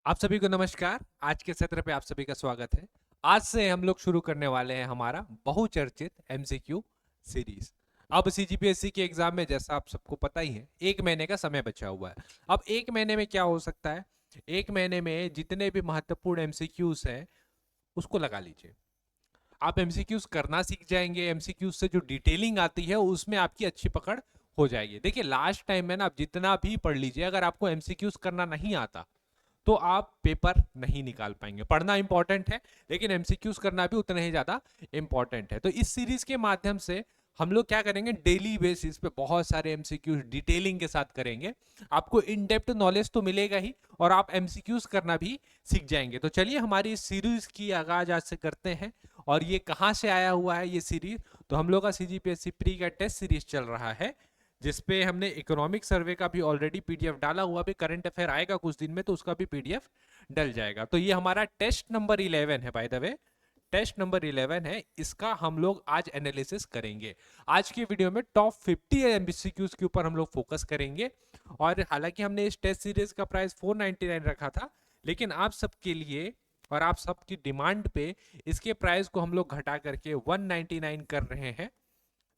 आप सभी को नमस्कार। आज के सत्र पे आप सभी का स्वागत है। आज से हम लोग शुरू करने वाले हैं हमारा बहुचर्चित एमसीक्यू सीरीज। अब सीजीपीएससी के एग्जाम में जैसा आप सबको पता ही है, 1 महीने का समय बचा हुआ है। अब 1 महीने में क्या हो सकता है? 1 महीने में जितने भी महत्वपूर्ण एमसीक्यूज हैं उसको लगा लीजिए। आप एमसीक्यूज करना सीख जाएंगे। एमसीक्यूज से जो डिटेलिंग आती है उसमें आपकी अच्छी पकड़ हो जाएगी। देखिए, लास्ट टाइम में ना आप जितना भी पढ़ लीजिए, अगर आपको एमसीक्यूज करना नहीं आता तो आप पेपर नहीं निकाल पाएंगे। पढ़ना इंपॉर्टेंट है, लेकिन एमसीक्यूज करना भी उतना ही ज्यादा इंपॉर्टेंट है। तो इस सीरीज के माध्यम से हम लोग क्या करेंगे, डेली बेसिस पे बहुत सारे एमसीक्यूज डिटेलिंग के साथ करेंगे। आपको इन डेप्थ नॉलेज तो मिलेगा ही, और आप एमसीक्यूज करना भी सीख जाएंगे। तो चलिए हमारी इस सीरीज की आगाज आज से करते हैं। और ये कहाँ से आया हुआ है ये सीरीज? तो हम लोग का सीजीपीएससी प्री का टेस्ट सीरीज चल रहा है, जिसपे हमने इकोनॉमिक सर्वे का भी ऑलरेडी पीडीएफ डाला हुआ। भी करंट अफेयर आएगा कुछ दिन में तो उसका भी पीडीएफ डल जाएगा। तो ये हमारा टेस्ट नंबर 11 है, by the way test number 11 है। इसका हम लोग आज एनालिसिस करेंगे। आज की वीडियो में टॉप 50 एमसीक्यूज के ऊपर हम लोग फोकस करेंगे। और हालांकि हमने इस टेस्ट सीरीज का प्राइस 499 रखा था, लेकिन आप सबके लिए और आप सबकी डिमांड पे इसके प्राइस को हम लोग घटा करके 199 कर रहे हैं।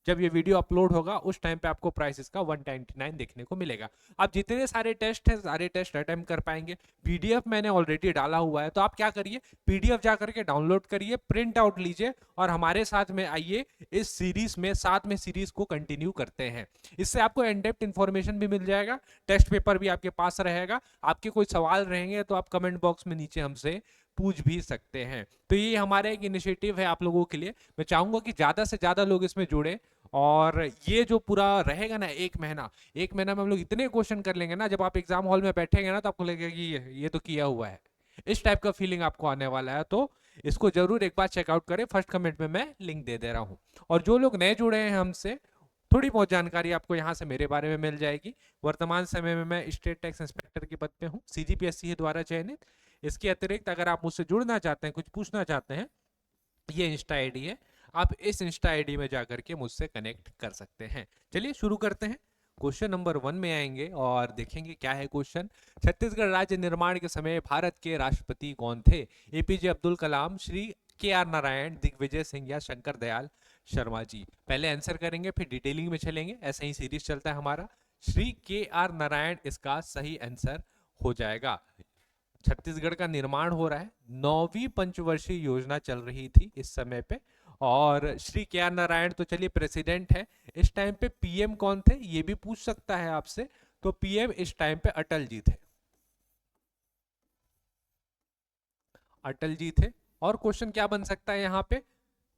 जब ये वीडियो अपलोड होगा उस टाइम पे आपको प्राइस इसका 199 देखने को मिलेगा। आप जितने सारे टेस्ट हैं सारे टेस्ट अटेम्प्ट कर पाएंगे। पीडीएफ मैंने ऑलरेडी डाला हुआ है, तो आप क्या करिए, पीडीएफ जा करके डाउनलोड करिए, प्रिंट आउट लीजिए और हमारे साथ में आइए। इस सीरीज में साथ में सीरीज को कंटिन्यू करते हैं। इससे आपको इन डेप्थ इंफॉर्मेशन भी मिल जाएगा, टेस्ट पेपर भी आपके पास रहेगा। आपके कोई सवाल रहेंगे तो आप कमेंट बॉक्स में नीचे हमसे पूछ भी सकते हैं। तो ये हमारा एक इनिशिएटिव है आप लोगों के लिए। मैं चाहूंगा कि ज्यादा से ज्यादा लोग इसमें जुड़े। और ये जो पूरा रहेगा ना 1 महीना, 1 महीना में हम लोग इतने क्वेश्चन कर लेंगे ना, जब आप एग्जाम हॉल में बैठेंगे ना तो आपको लगेगा कि ये तो किया हुआ है। इस टाइप का फीलिंग आपको आने वाला है। तो इसको जरूर एक बार चेकआउट करें। फर्स्ट कमेंट में मैं लिंक दे दे रहा हूँ। और जो लोग नए जुड़े हैं हमसे, थोड़ी बहुत जानकारी आपको यहाँ से मेरे बारे में मिल जाएगी। वर्तमान समय में मैं स्टेट टैक्स इंस्पेक्टर के पद पे हूँ, सीजीपीएससी द्वारा चयनित। इसके अतिरिक्त अगर आप मुझसे जुड़ना चाहते हैं, कुछ पूछना चाहते हैं, ये इंस्टा आईडी है। आप इस इंस्टा आईडी में जाकर के मुझसे कनेक्ट कर सकते हैं। चलिए शुरू करते हैं। क्वेश्चन नंबर 1 में आएंगे और देखेंगे क्या है क्वेश्चन। छत्तीसगढ़ राज्य निर्माण के समय भारत के राष्ट्रपति कौन थे? एपीजे अब्दुल कलाम, श्री के आर नारायण, दिग्विजय सिंह या शंकर दयाल शर्मा जी? पहले आंसर करेंगे फिर डिटेलिंग में चलेंगे, ऐसा ही सीरीज चलता है हमारा। श्री के आर नारायण इसका सही आंसर हो जाएगा। छत्तीसगढ़ का निर्माण हो रहा है, 9वीं पंचवर्षीय योजना चल रही थी इस समय पे। और श्री के आर नारायण तो चलिए प्रेसिडेंट है। इस टाइम पे पीएम कौन थे ये भी पूछ सकता है आपसे। तो पीएम इस टाइम पे अटल जी थे। अटल जी थे। और क्वेश्चन क्या बन सकता है यहाँ पे?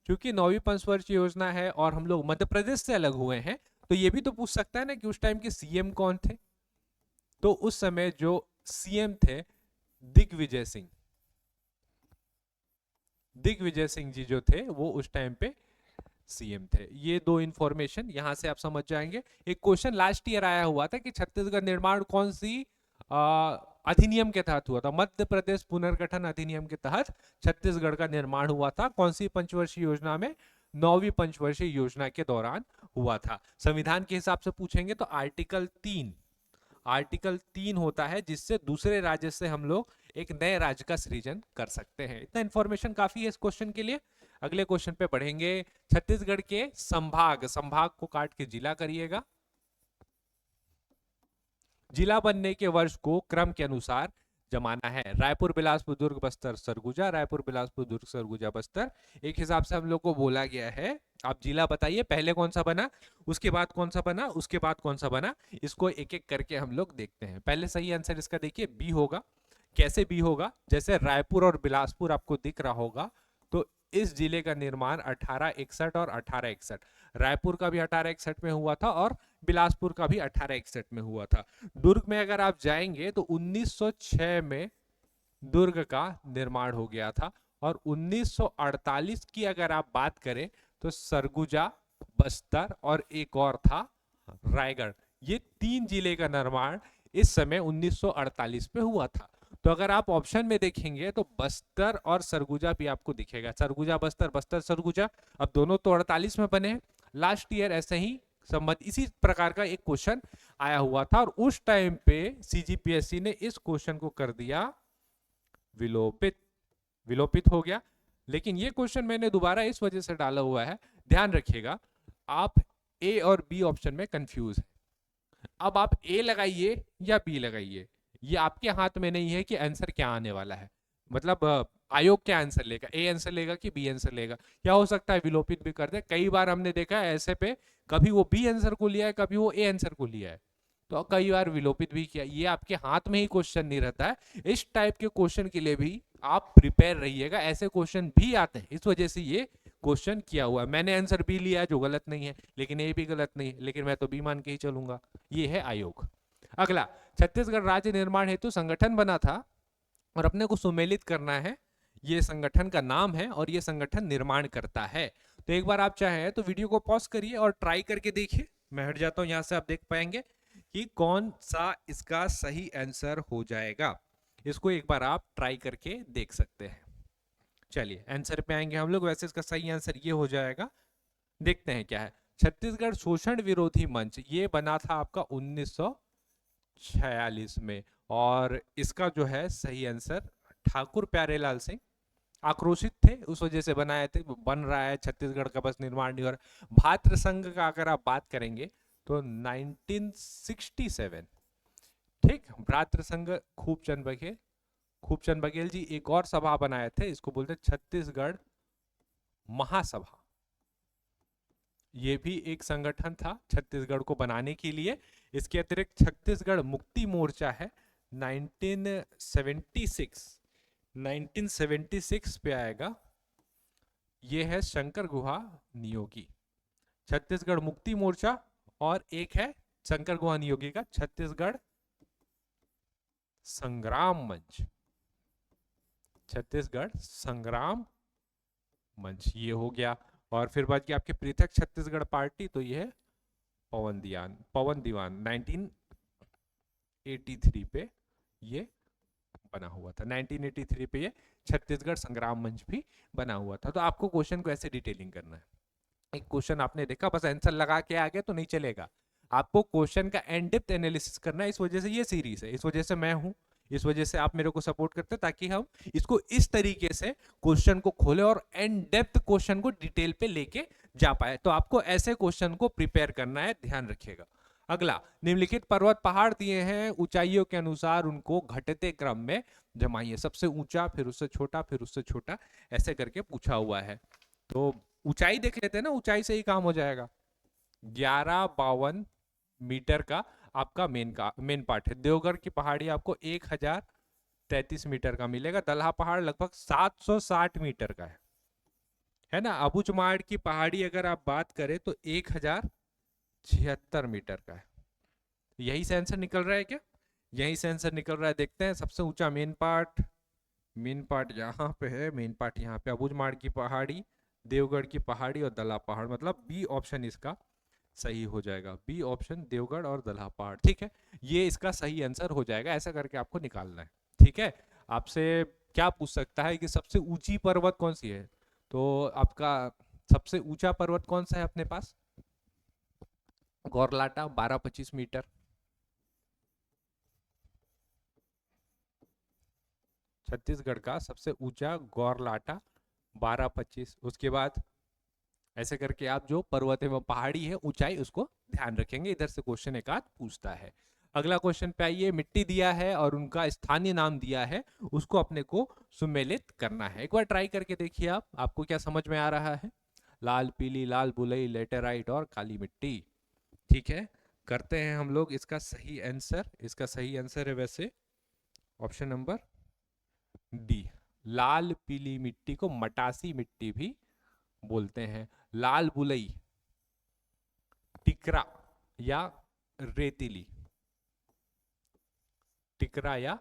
क्योंकि 9वीं पंचवर्षीय योजना है और हम लोग मध्य प्रदेश से अलग हुए हैं, तो ये भी तो पूछ सकता है ना कि उस टाइम के सीएम कौन थे। तो उस समय जो सीएम थे, दिग्विजय सिंह। दिग्विजय सिंह जी जो थे वो उस टाइम पे सीएम थे। ये दो इंफॉर्मेशन यहां से आप समझ जाएंगे। एक क्वेश्चन लास्ट ईयर आया हुआ था कि छत्तीसगढ़ निर्माण कौन सी अधिनियम के तहत हुआ था? मध्य प्रदेश पुनर्गठन अधिनियम के तहत छत्तीसगढ़ का निर्माण हुआ था। कौन सी पंचवर्षीय योजना में? 9वीं पंचवर्षीय योजना के दौरान हुआ था। संविधान के हिसाब से पूछेंगे तो आर्टिकल 3 होता है, जिससे दूसरे राज्य से हम लोग एक नए राज्य का सृजन कर सकते हैं। इतना इंफॉर्मेशन काफी है इस क्वेश्चन के लिए। अगले क्वेश्चन पे बढ़ेंगे। छत्तीसगढ़ के संभाग, संभाग को काट के जिला करिएगा। जिला बनने के वर्ष को क्रम के अनुसार जमाना है। रायपुर, बिलासपुर, दुर्ग, बस्तर, सरगुजा। रायपुर, बिलासपुर, दुर्ग, सरगुजा, बस्तर। एक हिसाब से हम लोग को बोला गया है, आप जिला बताइए पहले कौन सा बना, उसके बाद कौन सा बना, उसके बाद कौन सा बना। इसको एक एक करके हम लोग देखते हैं। पहले सही आंसर इसका देखिए बी होगा। कैसे बी होगा? जैसे रायपुर और बिलासपुर आपको दिख रहा होगा, तो इस जिले का निर्माण 1861 और 1861, रायपुर का भी 1861 में हुआ था और बिलासपुर का भी 1861 में हुआ था। दुर्ग में अगर आप जाएंगे तो 1906 में दुर्ग का निर्माण हो गया था। और 1948 की अगर आप बात करें तो सरगुजा, बस्तर और एक और था रायगढ़। ये 3 जिले का निर्माण इस समय 1948 में हुआ था। तो अगर आप ऑप्शन में देखेंगे तो बस्तर और सरगुजा भी आपको दिखेगा। सरगुजा बस्तर, बस्तर सरगुजा। अब दोनों तो 48 में बने। लास्ट ईयर ऐसे ही संबंध इसी प्रकार का एक क्वेश्चन आया हुआ था और उस टाइम पे सीजीपीएससी ने इस क्वेश्चन को कर दिया विलोपित, विलोपित हो गया। लेकिन ये क्वेश्चन मैंने दोबारा इस वजह से डाला हुआ है, ध्यान रखिएगा, आप ए और बी ऑप्शन में कंफ्यूज है। अब आप ए लगाइए या बी लगाइए, ये आपके हाथ में नहीं है कि आंसर क्या आने वाला है। मतलब आयोग क्या आंसर लेगा, ए आंसर लेगा कि बी आंसर लेगा। क्या हो सकता है विलोपित भी कर दे, कई बार हमने देखा है ऐसे पे, कभी वो बी आंसर को लिया है, कभी वो ए आंसर को लिया है, तो कई बार विलोपित भी किया। ये आपके हाथ में ही क्वेश्चन नहीं रहता है। इस टाइप के क्वेश्चन के लिए भी आप प्रिपेयर रहिएगा, ऐसे क्वेश्चन भी आते हैं, इस वजह से ये क्वेश्चन किया हुआ है। मैंने आंसर बी लिया है जो गलत नहीं है, लेकिन ए भी गलत नहीं है, लेकिन मैं तो बी मान के ही चलूंगा। ये है आयोग। अगला, छत्तीसगढ़ राज्य निर्माण हेतु संगठन बना था और अपने को सुमेलित करना है, ये संगठन का नाम है और ये संगठन निर्माण करता है। तो एक बार आप चाहें तो वीडियो को पॉज करिए और ट्राई करके देखिए। मैं हट जाता हूं, यहां से आप देख पाएंगे कि कौन सा इसका सही आंसर हो जाएगा। इसको एक बार आप ट्राई करके देख सकते हैं। चलिए आंसर पे आएंगे हम लोग। वैसे इसका सही आंसर ये हो जाएगा, देखते हैं क्या है। छत्तीसगढ़ शोषण विरोधी मंच, ये बना था आपका 1946 में, और इसका जो है सही आंसर ठाकुर प्यारेलाल सिंह आक्रोशित थे, उस वजह से बनाए थे। बन रहा है छत्तीसगढ़ का, बस निर्माण नहीं हो रहा। भातृ संघ का अगर आप बात करेंगे तो 1967, ठीक। भ्रातृ संघ खूबचंद बघेल जी एक और सभा बनाए थे, इसको बोलते छत्तीसगढ़ महासभा। ये भी एक संगठन था छत्तीसगढ़ को बनाने के लिए। इसके अतिरिक्त छत्तीसगढ़ मुक्ति मोर्चा है, 1976 पे आएगा। ये है शंकर गुहा नियोगी, छत्तीसगढ़ मुक्ति मोर्चा, और एक है शंकर गुहा नियोगी का छत्तीसगढ़ संग्राम मंच, छत्तीसगढ़ संग्राम मंच, ये हो गया। और फिर बात की आपके पृथक छत्तीसगढ़ पार्टी, तो ये है पवन दीवान 1983 पे ये बना हुआ था। 1983 पे ये छत्तीसगढ़ संग्राम मंच भी बना हुआ था। तो आपको क्वेश्चन को ऐसे डिटेलिंग करना है। एक क्वेश्चन आपने देखा, बस आंसर लगा के आगे तो नहीं चलेगा, आपको क्वेश्चन का एंड डेप्थ एनालिसिस करना है। इस वजह से ये सीरीज है, इस वजह से मैं हूं, इस वजह से आप मेरे को सपोर्ट करते हैं, ताकि हम इसको इस तरीके से क्वेश्चन को खोले और एंड डेप्थ क्वेश्चन को डिटेल पे लेके जा पाए। तो आपको ऐसे क्वेश्चन को प्रिपेयर करना है, ध्यान रखिएगा। अगला, निम्नलिखित पर्वत पहाड़ दिए हैं, ऊंचाइयों के अनुसार उनको घटते क्रम में जमाइए। सबसे ऊंचा, फिर उससे छोटा, फिर उससे छोटा, ऐसे करके पूछा हुआ है। तो ऊंचाई देख लेते हैं ना, ऊंचाई से ही काम हो जाएगा। 1152 मीटर का आपका मेन पार्ट है। देवगढ़ की पहाड़ी आपको 1033 मीटर का मिलेगा। दल्हा पहाड़ लगभग 760 मीटर का है ना। अबूझमाड़ की पहाड़ी अगर आप बात करें तो 1076 मीटर का है। यही से आंसर निकल रहा है क्या? यही से आंसर निकल रहा है। देखते हैं सबसे ऊंचा मेन पार्ट यहाँ पे है, मेन पार्ट यहाँ पे, अबूझमाड़ की पहाड़ी, देवगढ़ की पहाड़ी और दल्हा पहाड़, मतलब बी ऑप्शन इसका सही हो जाएगा। बी ऑप्शन, देवगढ़ और दल्हा पहाड़, ठीक है, ये इसका सही आंसर हो जाएगा। ऐसा करके आपको निकालना है, ठीक है। आपसे क्या पूछ सकता है कि सबसे ऊंची पर्वत कौन सी है, तो आपका सबसे ऊंचा पर्वत कौन सा है अपने पास? गौरलाटा 1225 मीटर, छत्तीसगढ़ का सबसे ऊंचा गौरलाटा 1225। उसके बाद ऐसे करके आप जो पर्वत है, पहाड़ी है, ऊंचाई, उसको ध्यान रखेंगे। इधर से क्वेश्चन एक आध पूछता है। अगला क्वेश्चन पे आइए। मिट्टी दिया है और उनका स्थानीय नाम दिया है, उसको अपने को सुमेलित करना है। एक बार ट्राई करके देखिए आप, आपको क्या समझ में आ रहा है। लाल पीली, लाल बुलई, लेटेराइट और काली मिट्टी, ठीक है। करते हैं हम लोग इसका सही आंसर। इसका सही आंसर है वैसे ऑप्शन नंबर डी, लाल पीली मिट्टी को मटासी मिट्टी भी बोलते हैं। लाल बुलई, टिकरा या रेतीली, टिकरा या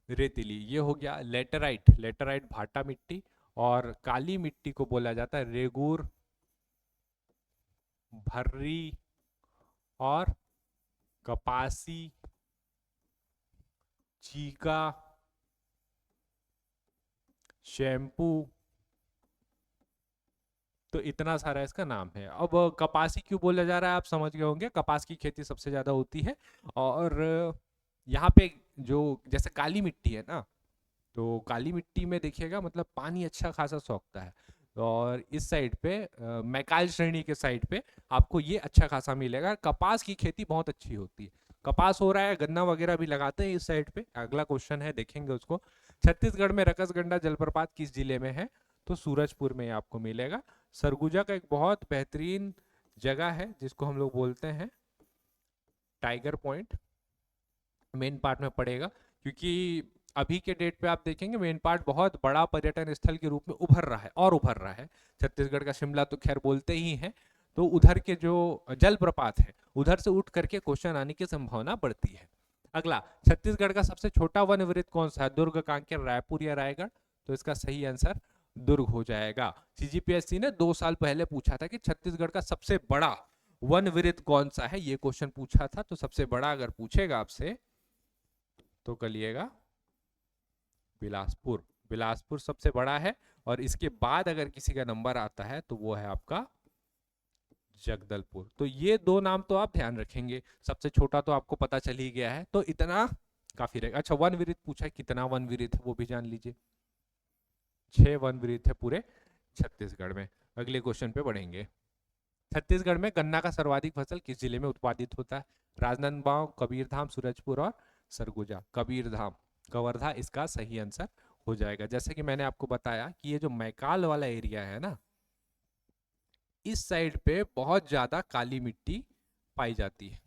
रेतीली, ये हो गया। लेटेराइट, लेटेराइट भाटा मिट्टी, और काली मिट्टी को बोला जाता है रेगूर, भर्री और कपासी, चीका, शैम्पू। तो इतना सारा इसका नाम है। अब कपासी क्यों बोला जा रहा है आप समझ गए होंगे, कपास की खेती सबसे ज्यादा होती है। और यहाँ पे जो जैसे काली मिट्टी है ना, तो काली मिट्टी में देखिएगा मतलब पानी अच्छा खासा सोखता है। और इस साइड पे मैकाल श्रेणी के साइड पे आपको ये अच्छा खासा मिलेगा। कपास की खेती बहुत अच्छी होती है, कपास हो रहा है, गन्ना वगैरह भी लगाते हैं इस साइड पे। अगला क्वेश्चन है, देखेंगे उसको। छत्तीसगढ़ में रकसगंडा जलप्रपात किस जिले में है? तो सूरजपुर में आपको मिलेगा। सरगुजा का एक बहुत बेहतरीन जगह है जिसको हम लोग बोलते हैं टाइगर पॉइंट, मेन पार्ट में पड़ेगा, क्योंकि अभी के डेट पे आप देखेंगे मेन पार्ट बहुत बड़ा पर्यटन स्थल के रूप में उभर रहा है और उभर रहा है। छत्तीसगढ़ का शिमला तो खैर बोलते ही हैं। तो उधर के जो जलप्रपात है उधर से उठ करके क्वेश्चन आने की संभावना बढ़ती है। अगला, छत्तीसगढ़ का सबसे छोटा वन वृत्त कौन सा है? दुर्ग, कांकेर, रायपुर या रायगढ़? तो इसका सही आंसर दुर्ग हो जाएगा। सीजीपीएससी ने 2 साल पहले पूछा था कि छत्तीसगढ़ का सबसे बड़ा वन वृत्त कौन सा है, ये क्वेश्चन पूछा था। तो सबसे बड़ा अगर पूछेगा आपसे तो करिएगा बिलासपुर। बिलासपुर सबसे बड़ा है। और इसके बाद अगर किसी का नंबर आता है तो वो है आपका जगदलपुर। तो ये 2 नाम तो आप ध्यान रखेंगे। सबसे छोटा तो आपको पता चल ही गया है, तो इतना काफी रहेगा। अच्छा, वन विरित पूछा है, कितना वन विरित है वो भी जान लीजिए। 6 वन विरित है पूरे छत्तीसगढ़ में। अगले क्वेश्चन पे बढ़ेंगे। छत्तीसगढ़ में गन्ना का सर्वाधिक फसल किस जिले में उत्पादित होता है? राजनांदगांव, कबीरधाम, सूरजपुर और सरगुजा। कबीरधाम, कवर्धा इसका सही आंसर हो जाएगा। जैसे कि मैंने आपको बताया कि ये जो मैकाल वाला एरिया है ना, इस साइड पे बहुत ज्यादा काली मिट्टी पाई जाती है।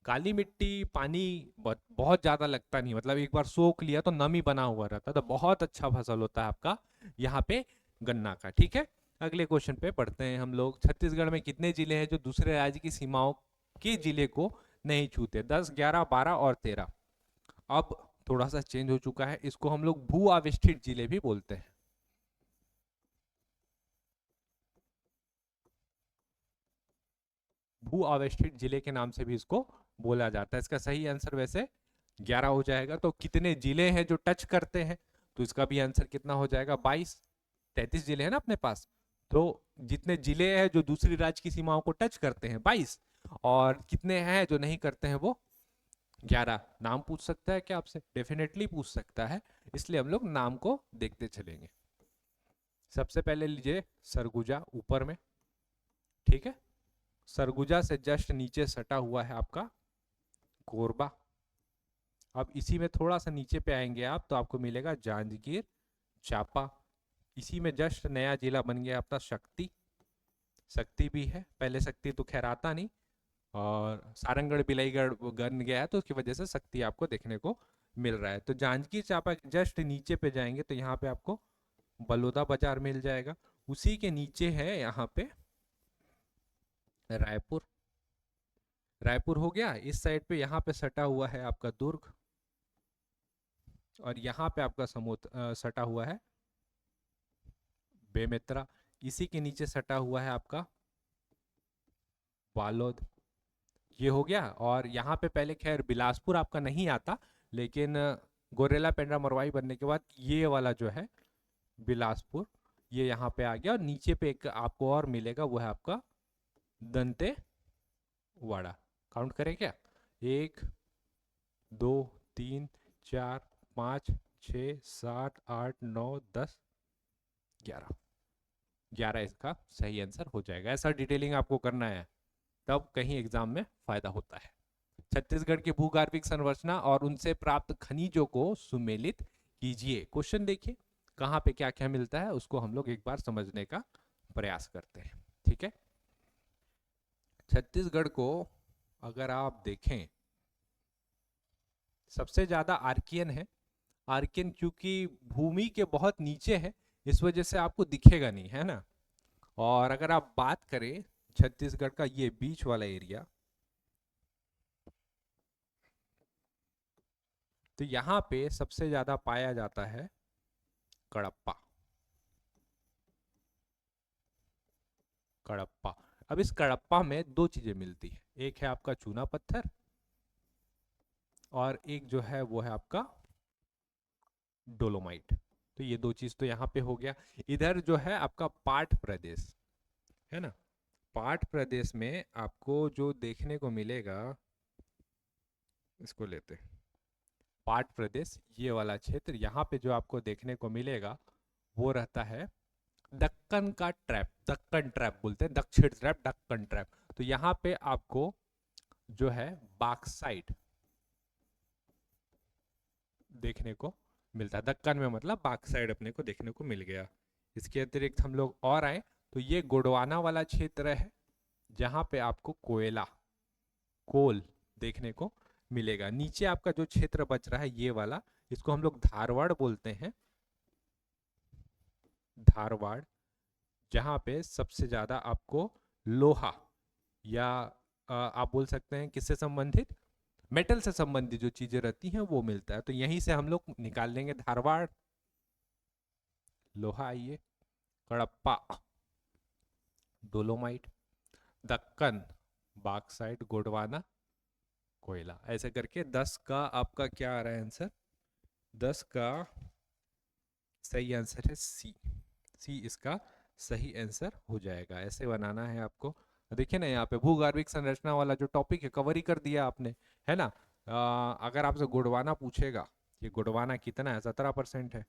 काली मिट्टी पानी बहुत ज्यादा लगता नहीं, मतलब एक बार सोख लिया तो नमी बना हुआ रहता है, तो बहुत अच्छा फसल होता है आपका यहाँ पे गन्ना का। ठीक है, अगले क्वेश्चन पे पढ़ते हैं हम लोग। छत्तीसगढ़ में कितने जिले हैं जो दूसरे राज्य की सीमाओं के जिले को नहीं छूते? 10, 11, 12 और 13। अब थोड़ा सा चेंज हो चुका है, इसको हम लोग भू आविष्ठित जिले भी बोलते हैं। भू आवेष्टित जिले के नाम से भी इसको बोला जाता है। इसका सही आंसर वैसे 11 हो जाएगा। तो कितने जिले हैं जो टच करते हैं? तो इसका भी आंसर कितना हो जाएगा? 22। 33 जिले हैं ना अपने पास, तो जितने जिले हैं जो दूसरी राज्य की सीमाओं को टच करते हैं 22, और कितने हैं जो नहीं करते हैं वो 11। नाम पूछ सकता है क्या आपसे? डेफिनेटली पूछ सकता है, इसलिए हम लोग नाम को देखते चलेंगे। सबसे पहले लीजिए सरगुजा ऊपर में, ठीक है। सरगुजा से जस्ट नीचे सटा हुआ है आपका कोरबा। अब इसी में थोड़ा सा नीचे पे आएंगे आप तो आपको मिलेगा जांजगीर चांपा। इसी में जस्ट नया जिला बन गया आपका शक्ति। शक्ति भी है, पहले शक्ति तो खैर आता नहीं, और सारंगढ़ बिलाईगढ़ बन गया है तो उसकी वजह से शक्ति आपको देखने को मिल रहा है। तो जांजगीर चांपा जस्ट नीचे पे जाएंगे तो यहाँ पे आपको बलौदा बाजार मिल जाएगा। उसी के नीचे है यहाँ पे रायपुर। रायपुर हो गया। इस साइड पे यहाँ पे सटा हुआ है आपका दुर्ग, और यहाँ पे आपका सटा हुआ है बेमेतरा। इसी के नीचे सटा हुआ है आपका बालोद। ये हो गया। और यहाँ पे पहले खैर बिलासपुर आपका नहीं आता, लेकिन गोरेला पेंड्रा मरवाई बनने के बाद ये वाला जो है बिलासपुर, ये यहाँ पे आ गया। और नीचे पे एक आपको और मिलेगा, वो है आपका दंतेवाड़ा। काउंट करें क्या? 1, 2, 3, 4, 5, 6, 7, 8, 9, 10, 11। 11 इसका सही आंसर हो जाएगा। ऐसा डिटेलिंग आपको करना है, तब कहीं एग्जाम में फायदा होता है। छत्तीसगढ़ की भूगर्भिक संरचना और उनसे प्राप्त खनिजों को सुमेलित कीजिए। क्वेश्चन देखिए, कहाँ पे क्या क्या मिलता है उसको हम लोग एक बार समझने का प्रयास करते हैं। ठीक है, छत्तीसगढ़ को अगर आप देखें, सबसे ज्यादा आर्कियन है। आर्कियन क्योंकि भूमि के बहुत नीचे है, इस वजह से आपको दिखेगा नहीं, है ना। और अगर आप बात करें छत्तीसगढ़ का ये बीच वाला एरिया, तो यहाँ पे सबसे ज्यादा पाया जाता है कड़प्पा। कड़प्पा। अब इस कड़प्पा में 2 चीजें मिलती है, एक है आपका चूना पत्थर, और एक जो है वो है आपका डोलोमाइट। तो ये 2 चीज तो यहाँ पे हो गया। इधर जो है आपका पाट प्रदेश है ना, पाट प्रदेश में आपको जो देखने को मिलेगा, इसको लेते हैं पाट प्रदेश, ये वाला क्षेत्र, यहाँ पे जो आपको देखने को मिलेगा वो रहता है दक्कन का ट्रैप, दक्कन ट्रैप बोलते हैं, दक्षिण ट्रैप, दक्कन ट्रैप। तो यहाँ पे आपको जो है बॉक्साइट देखने को मिलता है, दक्कन में मतलब बॉक्साइट अपने को देखने को मिल गया। इसके अतिरिक्त हम लोग और आए तो ये गोंडवाना वाला क्षेत्र है, जहाँ पे आपको कोयला, कोल देखने को मिलेगा। नीचे आपका जो क्षेत्र बच रहा है ये वाला, इसको हम लोग धारवाड़ बोलते हैं, धारवाड़, जहाँ पे सबसे ज्यादा आपको लोहा या आप बोल सकते हैं किससे संबंधित, मेटल से संबंधित जो चीजें रहती हैं वो मिलता है। तो यहीं से हम लोग निकाल लेंगे धारवाड़, लोहा, आइए, कड़प्पा, डोलोमाइट, दक्कन, बॉक्साइट, गोंडवाना, कोयला, ऐसे करके 10 का आपका क्या आ रहा है आंसर, 10 का सही आंसर है सी, सी इसका सही आंसर हो जाएगा। ऐसे बनाना है आपको। देखिए ना यहाँ पे भूगर्भिक संरचना वाला जो टॉपिक है कवर ही कर दिया आपने, है ना। अगर आपसे गोंडवाना पूछेगा, ये गोंडवाना कितना है, 17% है,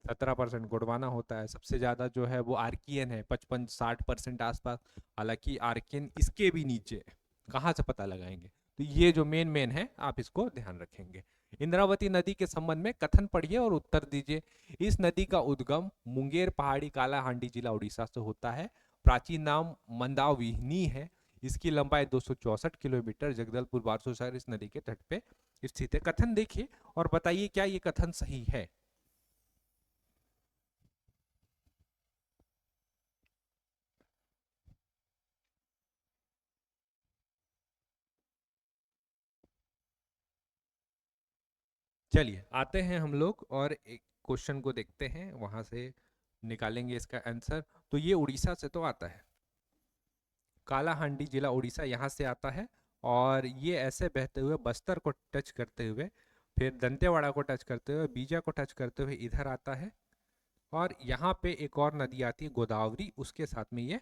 17% गोंडवाना होता है। सबसे ज्यादा जो है वो आर्कियन है, 55-60% आसपास। हालांकि आर्कियन इसके भी नीचे है, कहाँ से पता लगाएंगे। तो ये जो मेन मेन है आप इसको ध्यान रखेंगे। इंद्रावती नदी के संबंध में कथन पढ़िए और उत्तर दीजिए। इस नदी का उद्गम मुंगेर पहाड़ी कालाहांडी जिला उड़ीसा से होता है। प्राचीन नाम मंदाविनी है। इसकी लंबाई 264 किलोमीटर, जगदलपुर बारसो शहर इस नदी के तट पे स्थित है। कथन देखिए और बताइए क्या ये कथन सही है। चलिए आते हैं हम लोग और एक क्वेश्चन को देखते हैं, वहां से निकालेंगे इसका आंसर। तो ये उड़ीसा से तो आता है, कालाहांडी जिला उड़ीसा यहाँ से आता है, और ये ऐसे बहते हुए बस्तर को टच करते हुए, फिर दंतेवाड़ा को टच करते हुए, बीजा को टच करते हुए इधर आता है, और यहाँ पे एक और नदी आती है गोदावरी, उसके साथ में ये